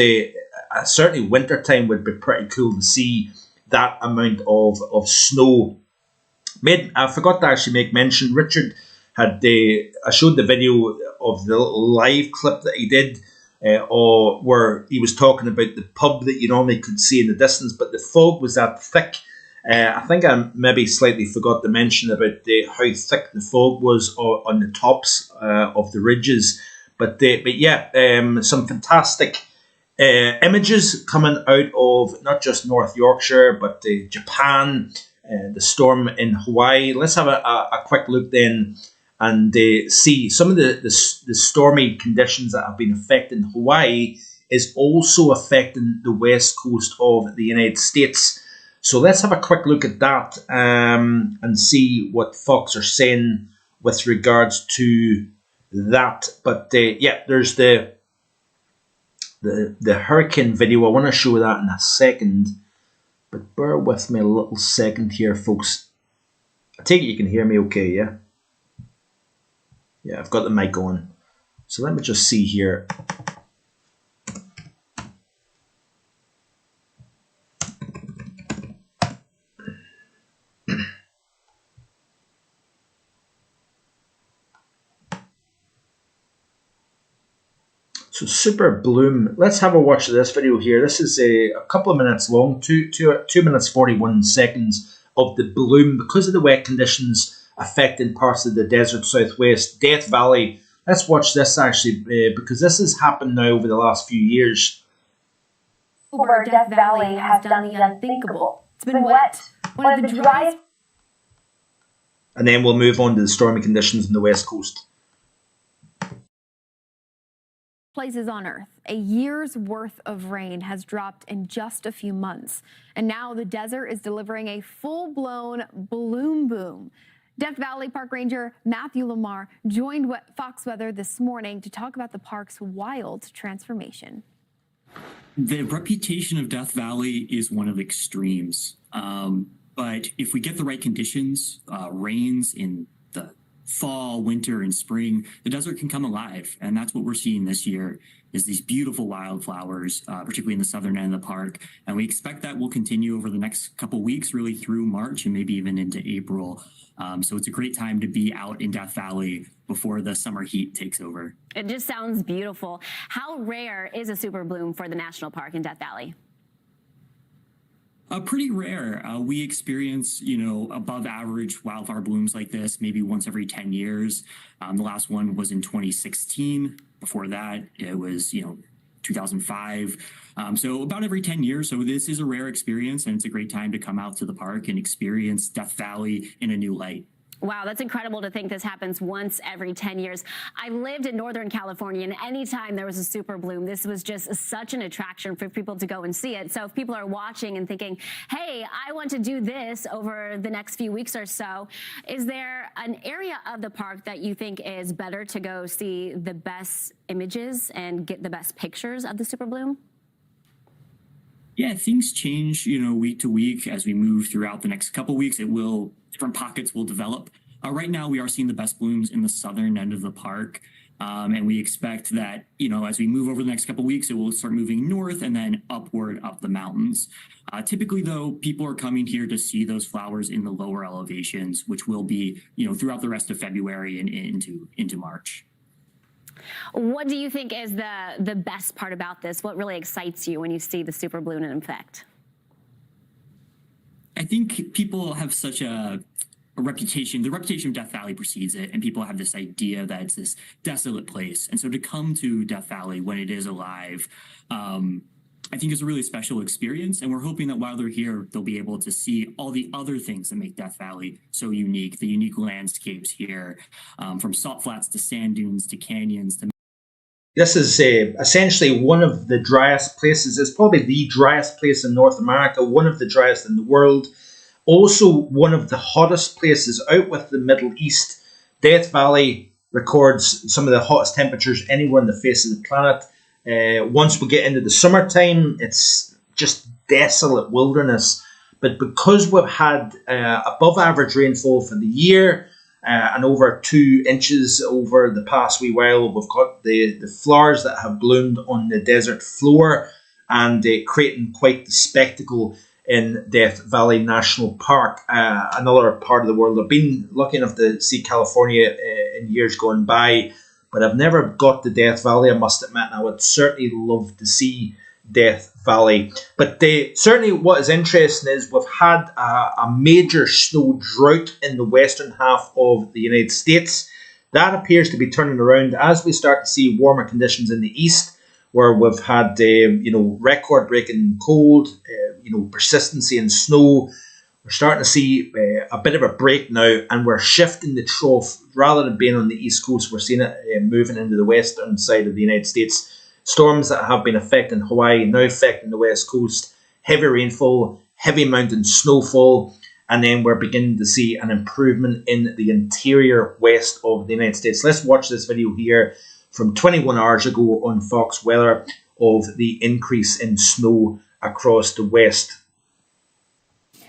certainly wintertime would be pretty cool to see that amount of snow. I forgot to actually make mention, Richard had I showed the video of the little live clip that he did, where he was talking about the pub that you normally could see in the distance, but the fog was that thick. I think I maybe slightly forgot to mention about how thick the fog was on the tops of the ridges. But yeah, some fantastic images coming out of not just North Yorkshire, but Japan, the storm in Hawaii. Let's have a quick look then and see some of the stormy conditions that have been affecting Hawaii is also affecting the west coast of the United States. So let's have a quick look at that and see what folks are saying with regards to that. But yeah, there's the hurricane video. I want to show that in a second, but bear with me a little second here, folks. I take it you can hear me okay, yeah? Yeah, I've got the mic on. So let me just see here. So super bloom. Let's have a watch of this video here. This is a couple of minutes long, 2 minutes 41 seconds of the bloom because of the wet conditions affecting parts of the desert southwest, Death Valley. Let's watch this actually because this has happened now over the last few years. Death Valley has done the unthinkable. It's been wet. One of the driest. And then we'll move on to the stormy conditions on the west coast. Places on Earth. A year's worth of rain has dropped in just a few months. And now the desert is delivering a full-blown bloom boom. Death Valley Park Ranger Matthew Lamar joined Fox Weather this morning to talk about the park's wild transformation. The reputation of Death Valley is one of extremes. But if we get the right conditions, rains in the fall, winter, and spring, the desert can come alive. And that's what we're seeing this year is these beautiful wildflowers, particularly in the southern end of the park. And we expect that will continue over the next couple weeks, really through March and maybe even into April. So it's a great time to be out in Death Valley before the summer heat takes over. It just sounds beautiful. How rare is a super bloom for the national park in Death Valley? Pretty rare. We experience, above average wildflower blooms like this maybe once every 10 years. The last one was in 2016. Before that, it was, 2005. So about every 10 years. So this is a rare experience, and it's a great time to come out to the park and experience Death Valley in a new light. Wow, that's incredible to think this happens once every 10 years. I lived in Northern California, and anytime there was a super bloom, this was just such an attraction for people to go and see it. So if people are watching and thinking, hey, I want to do this over the next few weeks or so, is there an area of the park that you think is better to go see the best images and get the best pictures of the super bloom? Yeah, things change, week to week as we move throughout the next couple weeks. Different pockets will develop. Right now, we are seeing the best blooms in the southern end of the park. And we expect that, as we move over the next couple weeks, it will start moving north and then upward up the mountains. Typically, though, people are coming here to see those flowers in the lower elevations, which will be, throughout the rest of February and into March. What do you think is the best part about this? What really excites you when you see the super bloom in effect? I think people have such a reputation. The reputation of Death Valley precedes it, and people have this idea that it's this desolate place. And so to come to Death Valley when it is alive, I think is a really special experience. And we're hoping that while they're here, they'll be able to see all the other things that make Death Valley so unique, the unique landscapes here, from salt flats to sand dunes to canyons to. This is essentially one of the driest places. It's probably the driest place in North America, one of the driest in the world. Also one of the hottest places out with the Middle East. Death Valley records some of the hottest temperatures anywhere on the face of the planet. Once we get into the summertime, it's just desolate wilderness. But because we've had above average rainfall for the year, and over 2 inches over the past wee while. We've got the flowers that have bloomed on the desert floor and creating quite the spectacle in Death Valley National Park, another part of the world. I've been lucky enough to see California in years gone by, but I've never got to Death Valley, I must admit, and I would certainly love to see Death Valley. But certainly what is interesting is we've had a major snow drought in the western half of the United States. That appears to be turning around as we start to see warmer conditions in the east, where we've had record-breaking cold, persistency in snow. We're starting to see a bit of a break now, and we're shifting the trough. Rather than being on the east coast, we're seeing it moving into the western side of the United States. Storms that have been affecting Hawaii now affecting the west coast. Heavy rainfall, heavy mountain snowfall, and then we're beginning to see an improvement in the interior west of the United States. Let's watch this video here from 21 hours ago on Fox Weather of the increase in snow across the west.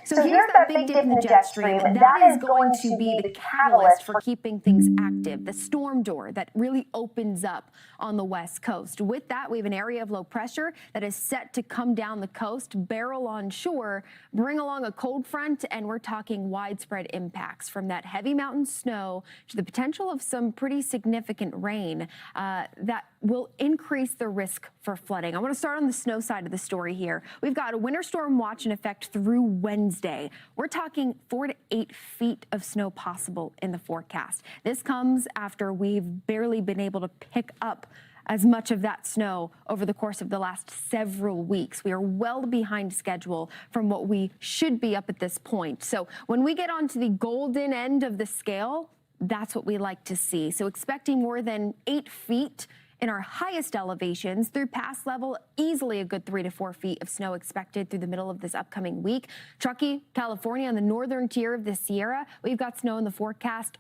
So here's that big dip in the jet stream. That is going to be the catalyst for keeping things active, the storm door that really opens up on the west coast. With that, we have an area of low pressure that is set to come down the coast, barrel on shore, bring along a cold front, and we're talking widespread impacts from that heavy mountain snow to the potential of some pretty significant rain that will increase the risk for flooding. I want to start on the snow side of the story here. We've got a winter storm watch in effect through Wednesday. We're talking 4 to 8 feet of snow possible in the forecast. This comes after we've barely been able to pick up as much of that snow over the course of the last several weeks. We are well behind schedule from what we should be up at this point. So when we get onto the golden end of the scale, that's what we like to see. So expecting more than 8 feet in our highest elevations through pass level, easily a good 3 to 4 feet of snow expected through the middle of this upcoming week. Truckee, California, on the northern tier of the Sierra, we've got snow in the forecast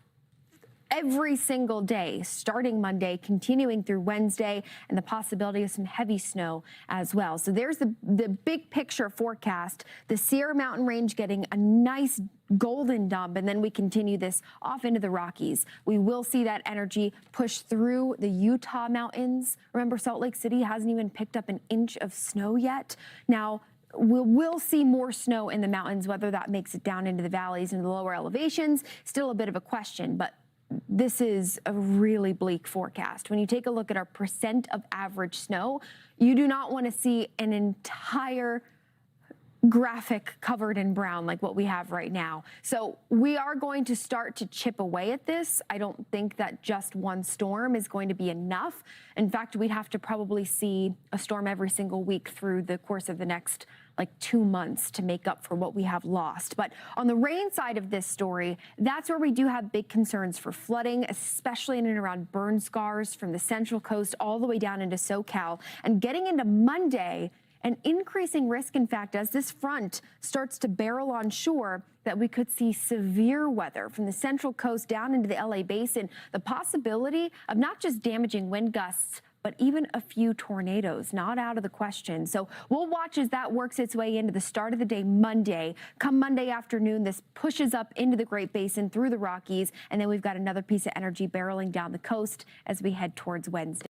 every single day, starting Monday, continuing through Wednesday, and the possibility of some heavy snow as well. So there's the big picture forecast. The Sierra Mountain Range getting a nice golden dump, and then we continue this off into the Rockies. We will see that energy push through the Utah mountains. Remember, Salt Lake City hasn't even picked up an inch of snow yet. Now, we'll see more snow in the mountains. Whether that makes it down into the valleys and the lower elevations, still a bit of a question, but this is a really bleak forecast. When you take a look at our percent of average snow, you do not want to see an entire graphic covered in brown like what we have right now. So we are going to start to chip away at this. I don't think that just one storm is going to be enough. In fact, we'd have to probably see a storm every single week through the course of the next 2 months to make up for what we have lost. But on the rain side of this story, that's where we do have big concerns for flooding, especially in and around burn scars from the Central Coast all the way down into SoCal. And getting into Monday, an increasing risk, in fact, as this front starts to barrel on shore, that we could see severe weather from the Central Coast down into the LA Basin, the possibility of not just damaging wind gusts, but even a few tornadoes, not out of the question. So we'll watch as that works its way into the start of the day Monday. Come Monday afternoon, this pushes up into the Great Basin through the Rockies, and then we've got another piece of energy barreling down the coast as we head towards Wednesday.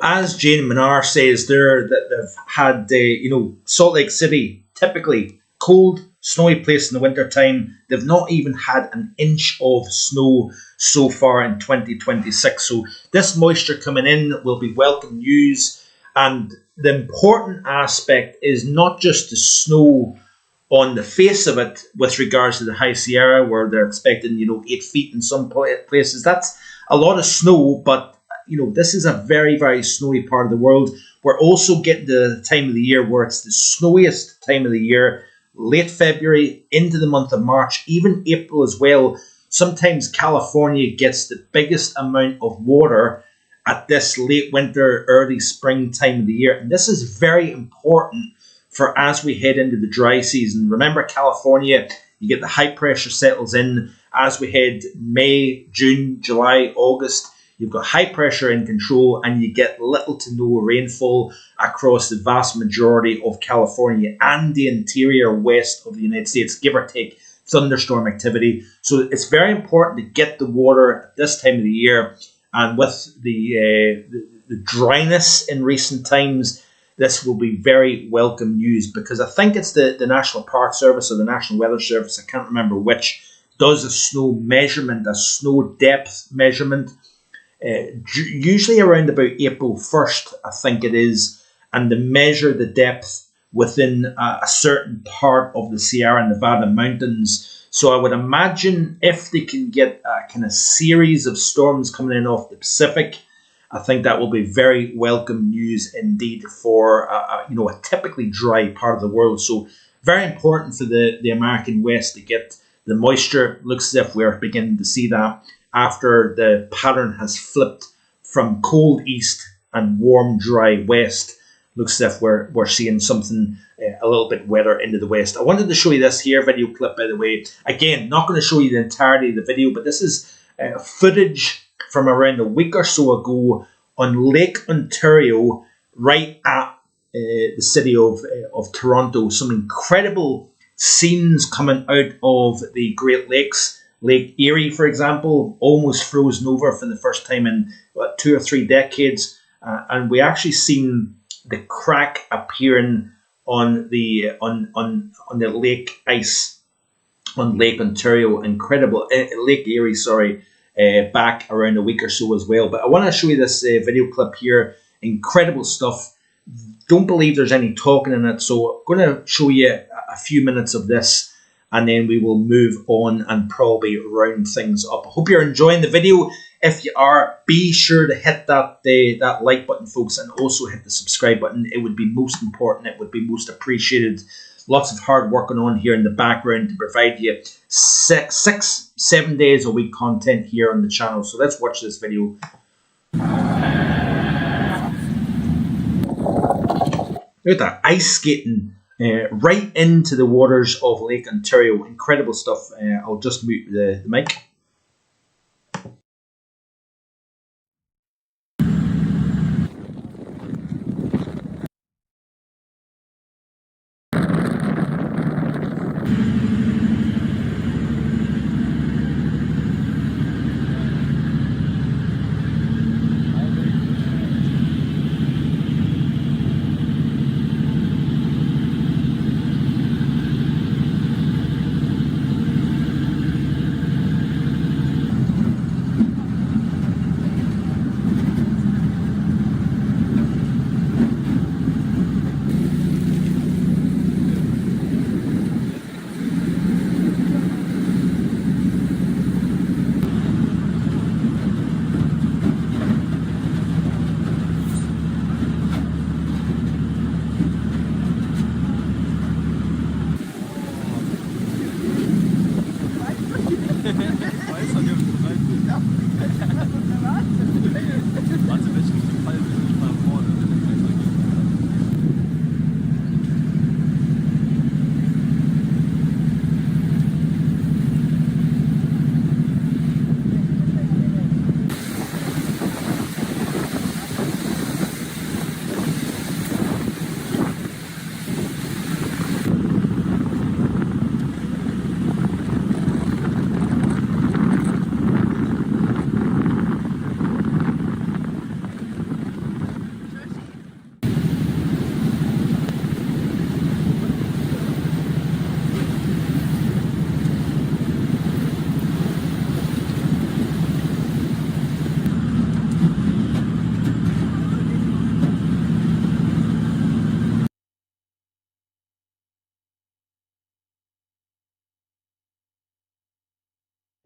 As Jane Menard says there, that they've had, Salt Lake City, typically cold, snowy place in the wintertime. They've not even had an inch of snow so far in 2026. So this moisture coming in will be welcome news. And the important aspect is not just the snow on the face of it with regards to the High Sierra, where they're expecting, 8 feet in some places. That's a lot of snow, but this is a very, very snowy part of the world. We're also getting to the time of the year where it's the snowiest time of the year, late February into the month of March, even April as well. Sometimes California gets the biggest amount of water at this late winter, early spring time of the year. And this is very important for as we head into the dry season. Remember, California, you get the high pressure settles in as we head May, June, July, August. You've got high pressure in control, and you get little to no rainfall across the vast majority of California and the interior west of the United States, give or take thunderstorm activity. So it's very important to get the water at this time of the year. And with the dryness in recent times, this will be very welcome news, because I think it's the National Park Service or the National Weather Service, I can't remember which, does a snow measurement, a snow depth measurement, usually around about April 1st, I think it is, and they measure the depth within a certain part of the Sierra Nevada mountains. So I would imagine if they can get a kind of series of storms coming in off the Pacific, I think that will be very welcome news indeed for a typically dry part of the world. So very important for the American West to get the moisture. Looks as if we're beginning to see that after the pattern has flipped from cold east and warm dry west. Looks as if we're seeing something a little bit wetter into the west. I wanted to show you this here video clip, by the way. Again, not going to show you the entirety of the video, but this is footage from around a week or so ago on Lake Ontario, right at the city of Toronto. Some incredible scenes coming out of the Great Lakes. Lake Erie, for example, almost frozen over for the first time in 2 or 3 decades. And we actually seen the crack appearing on the lake ice on Lake Ontario. Incredible. Lake Erie, sorry. Back around a week or so as well. But I want to show you this video clip here. Incredible stuff. Don't believe there's any talking in it. So I'm going to show you a few minutes of this, and then we will move on and probably round things up. I hope you're enjoying the video. If you are, be sure to hit that like button, folks, and also hit the subscribe button. It would be most important. It would be most appreciated. Lots of hard work going on here in the background to provide you 6-7 days a week content here on the channel. So let's watch this video. Look at that, ice skating right into the waters of Lake Ontario. Incredible stuff. I'll just mute the mic.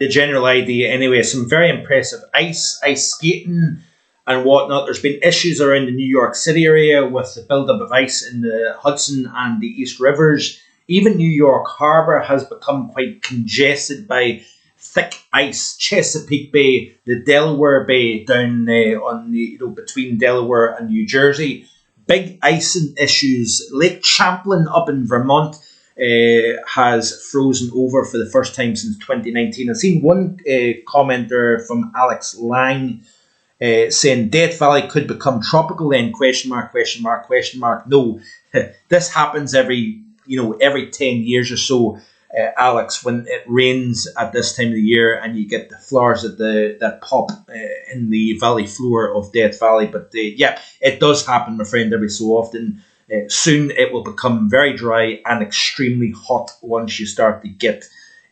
The general idea anyway. Some very impressive ice skating and whatnot. There's been issues around the New York City area with the buildup of ice in the Hudson and the East Rivers. Even New York Harbor has become quite congested by thick ice. Chesapeake Bay, the Delaware Bay down on the between Delaware and New Jersey. Big icing issues. Lake Champlain up in Vermont has frozen over for the first time since 2019. I've seen one commenter from Alex Lang saying Death Valley could become tropical then, question mark, question mark, question mark. No, this happens every 10 years or so. Alex, when it rains at this time of the year and you get the flowers that pop in the valley floor of Death Valley. But yeah, it does happen, my friend, every so often. Soon it will become very dry and extremely hot once you start to get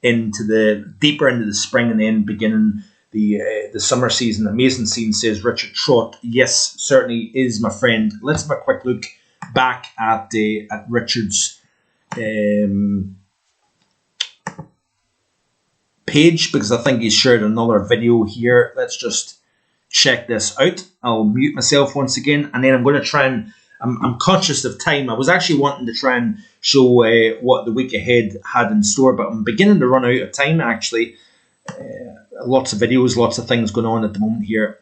deeper into the spring and then beginning the summer season. Amazing scene, says Richard Trott. Yes, certainly is, my friend. Let's have a quick look back at Richard's page, because I think he's shared another video here. Let's just check this out. I'll mute myself once again, and then I'm going to try and I'm conscious of time. I was actually wanting to try and show what the week ahead had in store, but I'm beginning to run out of time, actually. Lots of videos, lots of things going on at the moment here.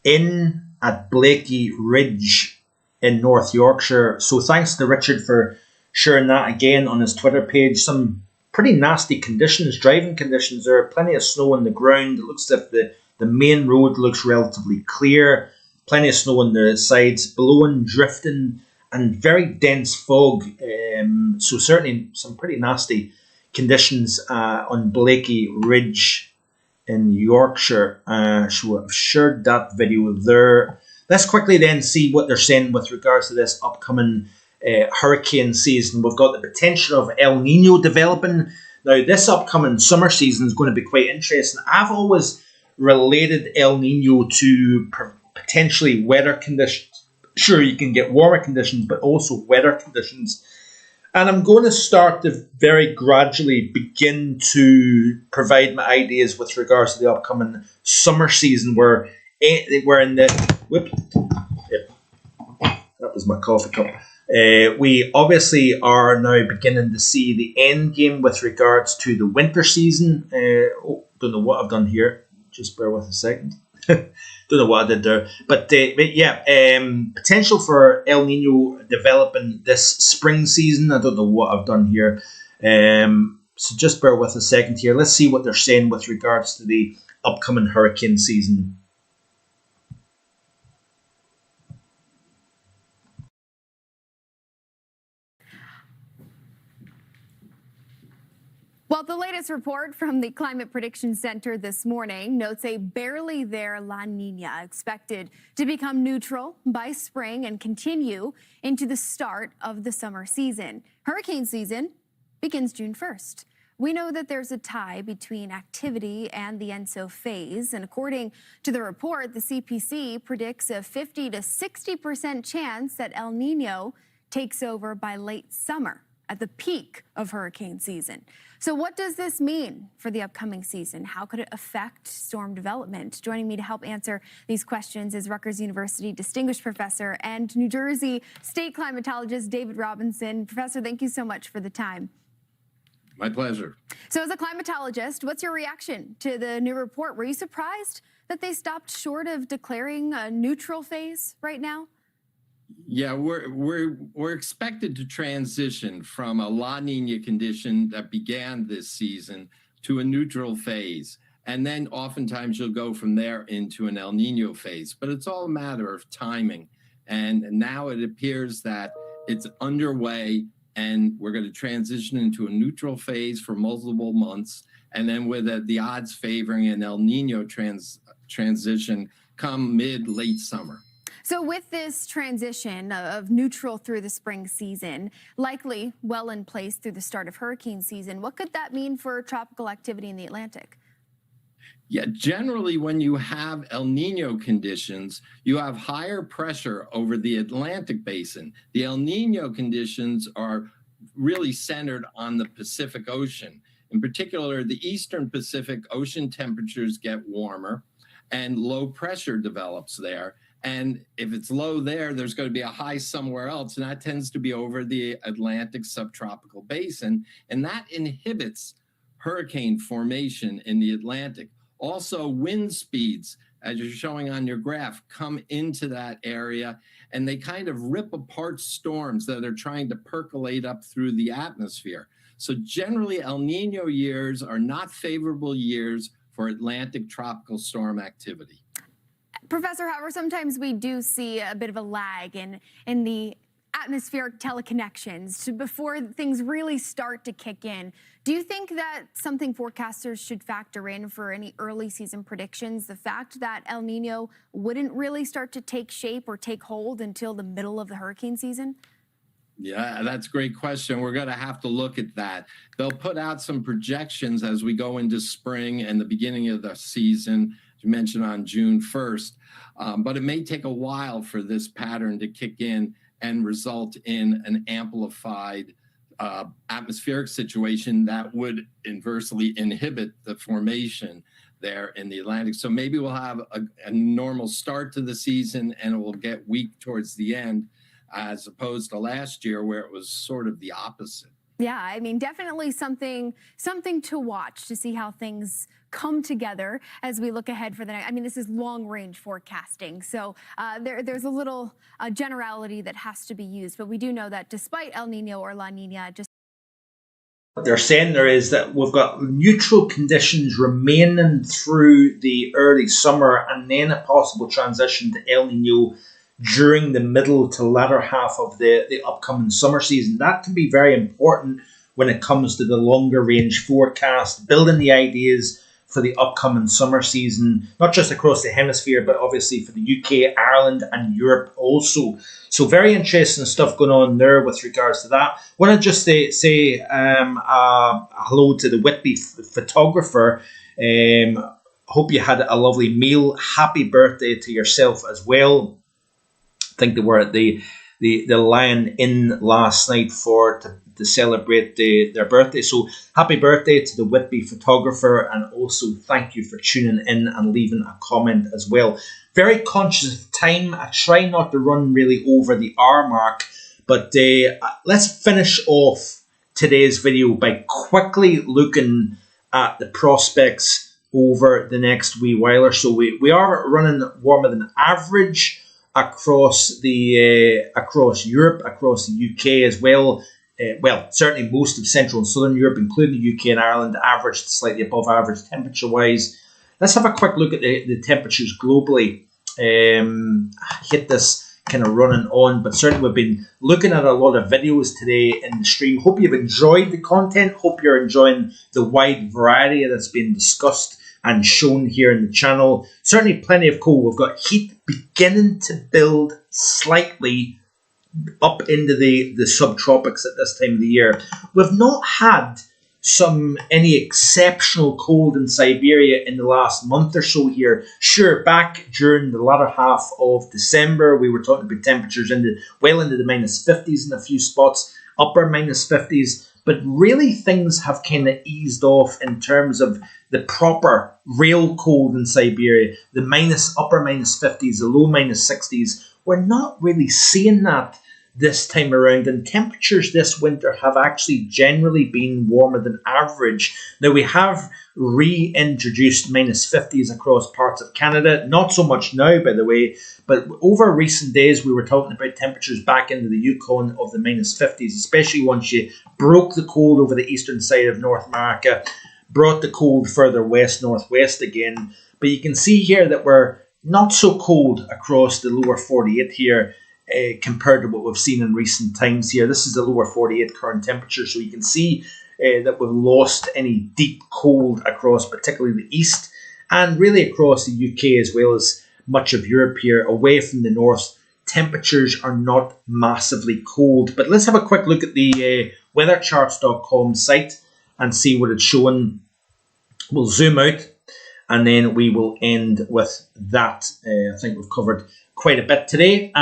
In at Blakey Ridge in North Yorkshire. So thanks to Richard for sharing that again on his Twitter page. Some pretty nasty conditions, driving conditions there. Plenty of snow on the ground. It looks as if the main road looks relatively clear. Plenty of snow on the sides, blowing, drifting, and very dense fog. So certainly some pretty nasty conditions on Blakey Ridge in Yorkshire. So I've shared that video there. Let's quickly then see what they're saying with regards to this upcoming hurricane season. We've got the potential of El Nino developing. Now, this upcoming summer season is going to be quite interesting. I've always related El Nino to potentially weather conditions. Sure, you can get warmer conditions, but also weather conditions. And I'm going to start to very gradually begin to provide my ideas with regards to the upcoming summer season, where we're in the... Whoop, that was my coffee cup. We obviously are now beginning to see the end game with regards to the winter season. Don't know what I've done here. Just bear with a second. Don't know what I did there. But yeah, potential for El Nino developing this spring season. I don't know what I've done here. So just bear with a second here. Let's see what they're saying with regards to the upcoming hurricane season. Well, the latest report from the Climate Prediction Center this morning notes a barely there La Nina expected to become neutral by spring and continue into the start of the summer season. Hurricane season begins June 1st. We know that there's a tie between activity and the ENSO phase, and according to the report, the CPC predicts a 50 to 60% chance that El Nino takes over by late summer at the peak of hurricane season. So what does this mean for the upcoming season? How could it affect storm development? Joining me to help answer these questions is Rutgers University Distinguished Professor and New Jersey State Climatologist David Robinson. Professor, thank you so much for the time. My pleasure. So as a climatologist, what's your reaction to the new report? Were you surprised that they stopped short of declaring a neutral phase right now? Yeah, we're expected to transition from a La Nina condition that began this season to a neutral phase. And then oftentimes you'll go from there into an El Nino phase. But it's all a matter of timing. And now it appears that it's underway, and we're going to transition into a neutral phase for multiple months. And then with the odds favoring an El Nino transition come late summer. So with this transition of neutral through the spring season, likely well in place through the start of hurricane season, what could that mean for tropical activity in the Atlantic? Yeah, generally when you have El Nino conditions, you have higher pressure over the Atlantic basin. The El Nino conditions are really centered on the Pacific Ocean. In particular, the eastern Pacific Ocean temperatures get warmer and low pressure develops there. And if it's low there, there's going to be a high somewhere else, and that tends to be over the Atlantic subtropical basin, and that inhibits hurricane formation in the Atlantic. Also, wind speeds, as you're showing on your graph, come into that area, and they kind of rip apart storms that are trying to percolate up through the atmosphere. So generally, El Nino years are not favorable years for Atlantic tropical storm activity. Professor, however, sometimes we do see a bit of a lag in the atmospheric teleconnections before things really start to kick in. Do you think that something forecasters should factor in for any early season predictions, the fact that El Nino wouldn't really start to take shape or take hold until the middle of the hurricane season? Yeah, that's a great question. We're going to have to look at that. They'll put out some projections as we go into spring and the beginning of the season, as you mentioned, on June 1st. But it may take a while for this pattern to kick in and result in an amplified atmospheric situation that would inversely inhibit the formation there in the Atlantic. So maybe we'll have a normal start to the season and it will get weak towards the end, as opposed to last year where it was sort of the opposite. Yeah, I mean, definitely something to watch to see how things come together as we look ahead for the next. I mean, this is long-range forecasting, so there's a little generality that has to be used. But we do know that despite El Nino or La Nina, just what they're saying there is that we've got neutral conditions remaining through the early summer, and then a possible transition to El Nino during the middle to latter half of the upcoming summer season. That can be very important when it comes to the longer range forecast, building the ideas for the upcoming summer season, not just across the hemisphere, but obviously for the UK, Ireland and Europe also. So very interesting stuff going on there with regards to that. I want to just say hello to the Whitby photographer. Hope you had a lovely meal. Happy birthday to yourself as well. I think they were at the Lion Inn last night to celebrate their birthday. So happy birthday to the Whitby photographer, and also thank you for tuning in and leaving a comment as well. Very conscious of time. I try not to run really over the hour mark, but let's finish off today's video by quickly looking at the prospects over the next wee while or so. We are running warmer than average across Europe, across the UK as well. Well, certainly most of Central and Southern Europe, including the UK and Ireland, averaged slightly above average temperature-wise. Let's have a quick look at the temperatures globally. Hit this kind of running on, but certainly we've been looking at a lot of videos today in the stream. Hope you've enjoyed the content. Hope you're enjoying the wide variety that's been discussed and shown here in the channel. Certainly plenty of cold. We've got heat beginning to build slightly up into the subtropics at this time of the year. We've not had any exceptional cold in Siberia in the last month or so here. Sure, back during the latter half of December, we were talking about temperatures well into the minus 50s in a few spots, upper minus 50s. But really things have kind of eased off in terms of the proper real cold in Siberia. The upper minus 50s, the low minus 60s. We're not really seeing that this time around, and temperatures this winter have actually generally been warmer than average. Now, we have reintroduced minus 50s across parts of Canada, not so much now, by the way, but over recent days we were talking about temperatures back into the Yukon of the minus 50s, especially once you broke the cold over the eastern side of North America, brought the cold further west, northwest again. But you can see here that we're not so cold across the lower 48 here, compared to what we've seen in recent times here. This is the lower 48 current temperature, so you can see that we've lost any deep cold across particularly the east and really across the UK as well as much of Europe here. Away from the north, temperatures are not massively cold. But let's have a quick look at the weathercharts.com site and see what it's showing. We'll zoom out and then we will end with that. I think we've covered quite a bit today.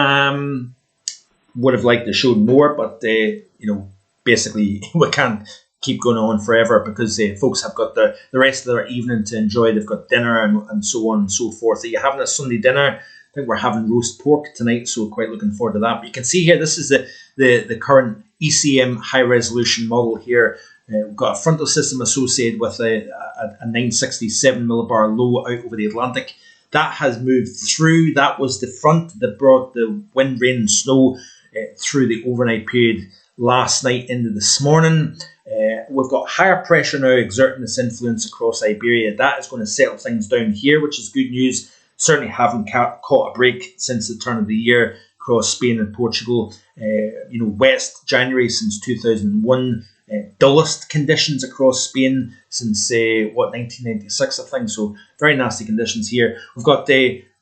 Would have liked to show more, but basically we can't keep going on forever because folks have got the rest of their evening to enjoy. They've got dinner and so on and so forth. Are you having a Sunday dinner? I think we're having roast pork tonight, so quite looking forward to that. But you can see here, this is the current ECM high resolution model here. We've got a frontal system associated with a 967 millibar low out over the Atlantic. That has moved through. That was the front that brought the wind, rain and snow through the overnight period last night into this morning. We've got higher pressure now exerting this influence across Iberia. That is going to settle things down here, which is good news. Certainly haven't caught a break since the turn of the year across Spain and Portugal. West January since 2001. Dullest conditions across Spain since 1996, I think. So very nasty conditions here. We've got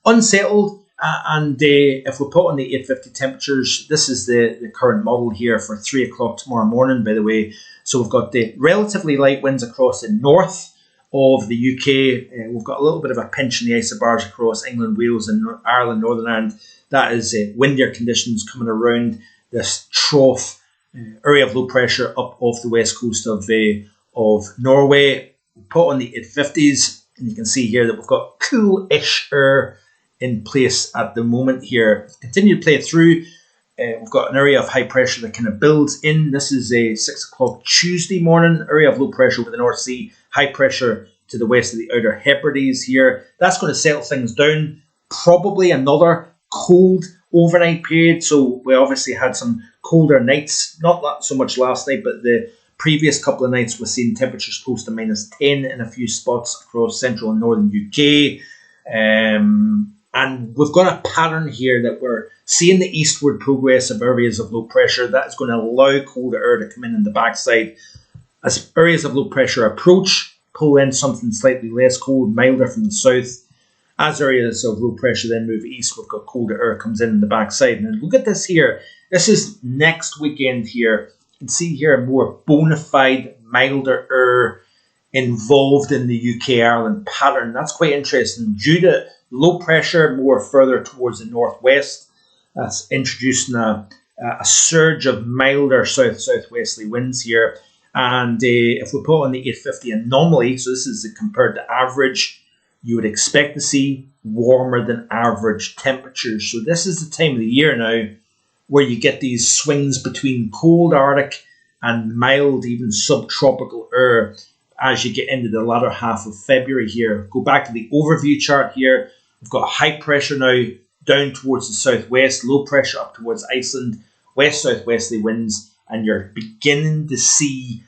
unsettled, and if we put on the 850 temperatures, this is the current model here for 3 o'clock tomorrow morning, by the way. So we've got the relatively light winds across the north of the UK. We've got a little bit of a pinch in the isobars across England, Wales and Ireland, Northern Ireland. That is windier conditions coming around this trough area of low pressure up off the west coast of Norway. We put on the 850s, and you can see here that we've got cool-ish air in place at the moment here. Continue to play through. We've got an area of high pressure that kind of builds in. This is a 6 o'clock Tuesday morning. Area of low pressure over the North Sea. High pressure to the west of the Outer Hebrides here. That's going to settle things down. Probably another cold overnight period. So we obviously had some colder nights. Not so much last night, but the previous couple of nights we're seeing temperatures close to -10 in a few spots across central and northern UK. And we've got a pattern here that we're seeing the eastward progress of areas of low pressure. That is going to allow colder air to come in the backside. As areas of low pressure approach, pull in something slightly less cold, milder from the south. As areas of low pressure then move east, we've got colder air comes in the backside. And look at this here. This is next weekend here. You can see here a more bona fide, milder air involved in the UK-Ireland pattern. That's quite interesting. Due to low pressure more further towards the northwest, that's introducing a surge of milder south-southwesterly winds here. And if we put on the 850 anomaly, so this is compared to average, you would expect to see warmer than average temperatures. So this is the time of the year now where you get these swings between cold Arctic and mild, even subtropical air as you get into the latter half of February here. Go back to the overview chart here. We've got high pressure now down towards the southwest, low pressure up towards Iceland, west-southwesterly winds, and you're beginning to see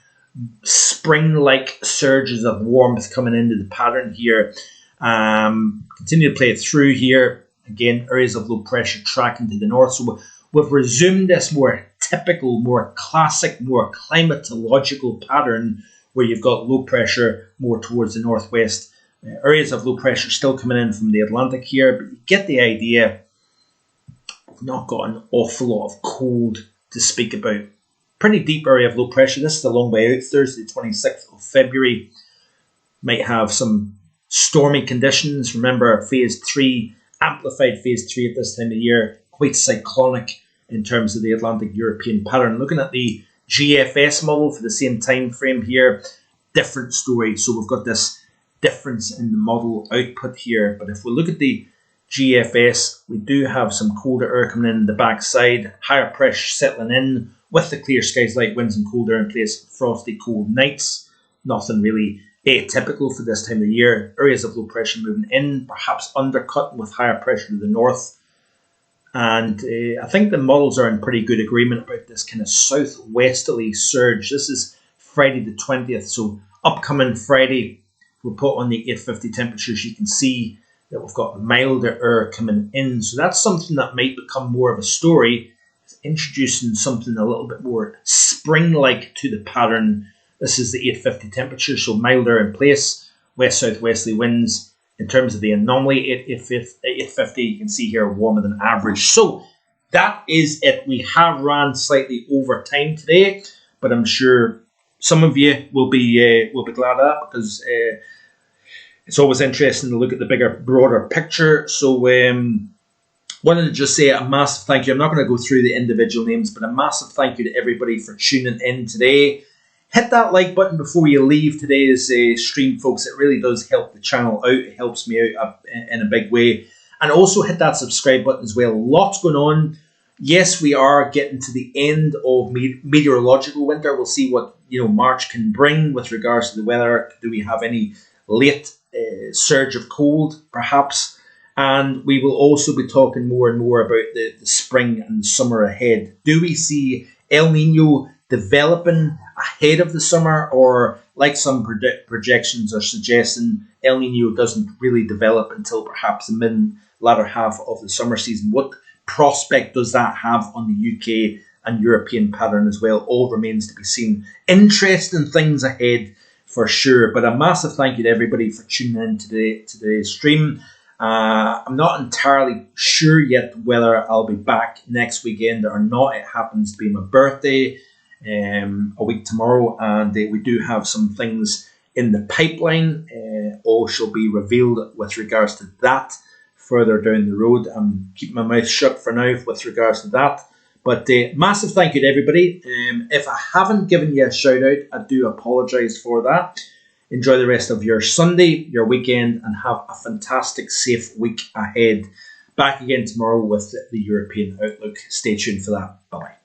spring-like surges of warmth coming into the pattern here. Continue to play it through here. Again, areas of low pressure tracking to the north. So we've resumed this more typical, more classic, more climatological pattern where you've got low pressure more towards the northwest. Areas of low pressure still coming in from the Atlantic here, but you get the idea. We've not got an awful lot of cold to speak about. Pretty deep area of low pressure. This is a long way out. Thursday, 26th of February. Might have some stormy conditions. Remember, phase 3, amplified phase 3 at this time of year. Quite cyclonic in terms of the Atlantic European pattern. Looking at the GFS model for the same time frame here, different story. So we've got this difference in the model output here. But if we look at the GFS, we do have some colder air coming in the backside, higher pressure settling in with the clear skies, light winds and cold air in place, frosty cold nights. Nothing really atypical for this time of year. Areas of low pressure moving in, perhaps undercutting with higher pressure to the north. And I think the models are in pretty good agreement about this kind of southwesterly surge. This is Friday the 20th, so upcoming Friday, we'll put on the 850 temperatures. You can see that we've got milder air coming in. So that's something that might become more of a story. It's introducing something a little bit more spring-like to the pattern. This is the 850 temperature, so milder in place, west-southwesterly winds. In terms of the anomaly, 850, you can see here warmer than average. So that is it. We have ran slightly over time today, but I'm sure some of you will be glad of that because it's always interesting to look at the bigger, broader picture. So Wanted to just say a massive thank you. I'm not going to go through the individual names, but a massive thank you to everybody for tuning in today. Hit that like button before you leave today's stream, folks. It really does help the channel out. It helps me out in a big way. And also hit that subscribe button as well. Lots going on. Yes, we are getting to the end of meteorological winter. We'll see what March can bring with regards to the weather. Do we have any late surge of cold, perhaps? And we will also be talking more and more about the spring and the summer ahead. Do we see El Nino developing ahead of the summer, or like some projections are suggesting, El Nino doesn't really develop until perhaps the latter half of the summer season? What prospect does that have on the UK and European pattern as well? All remains to be seen. Interesting things ahead for sure. But a massive thank you to everybody for tuning in to today's stream. I'm not entirely sure yet whether I'll be back next weekend or not. It happens to be my birthday a week tomorrow, and we do have some things in the pipeline. All shall be revealed with regards to that further down the road. I'm keeping my mouth shut for now with regards to that. But massive thank you to everybody. If I haven't given you a shout out, I do apologise for that. Enjoy the rest of your Sunday, your weekend, and have a fantastic, safe week ahead. Back again tomorrow with the European Outlook. Stay tuned for that. Bye-bye.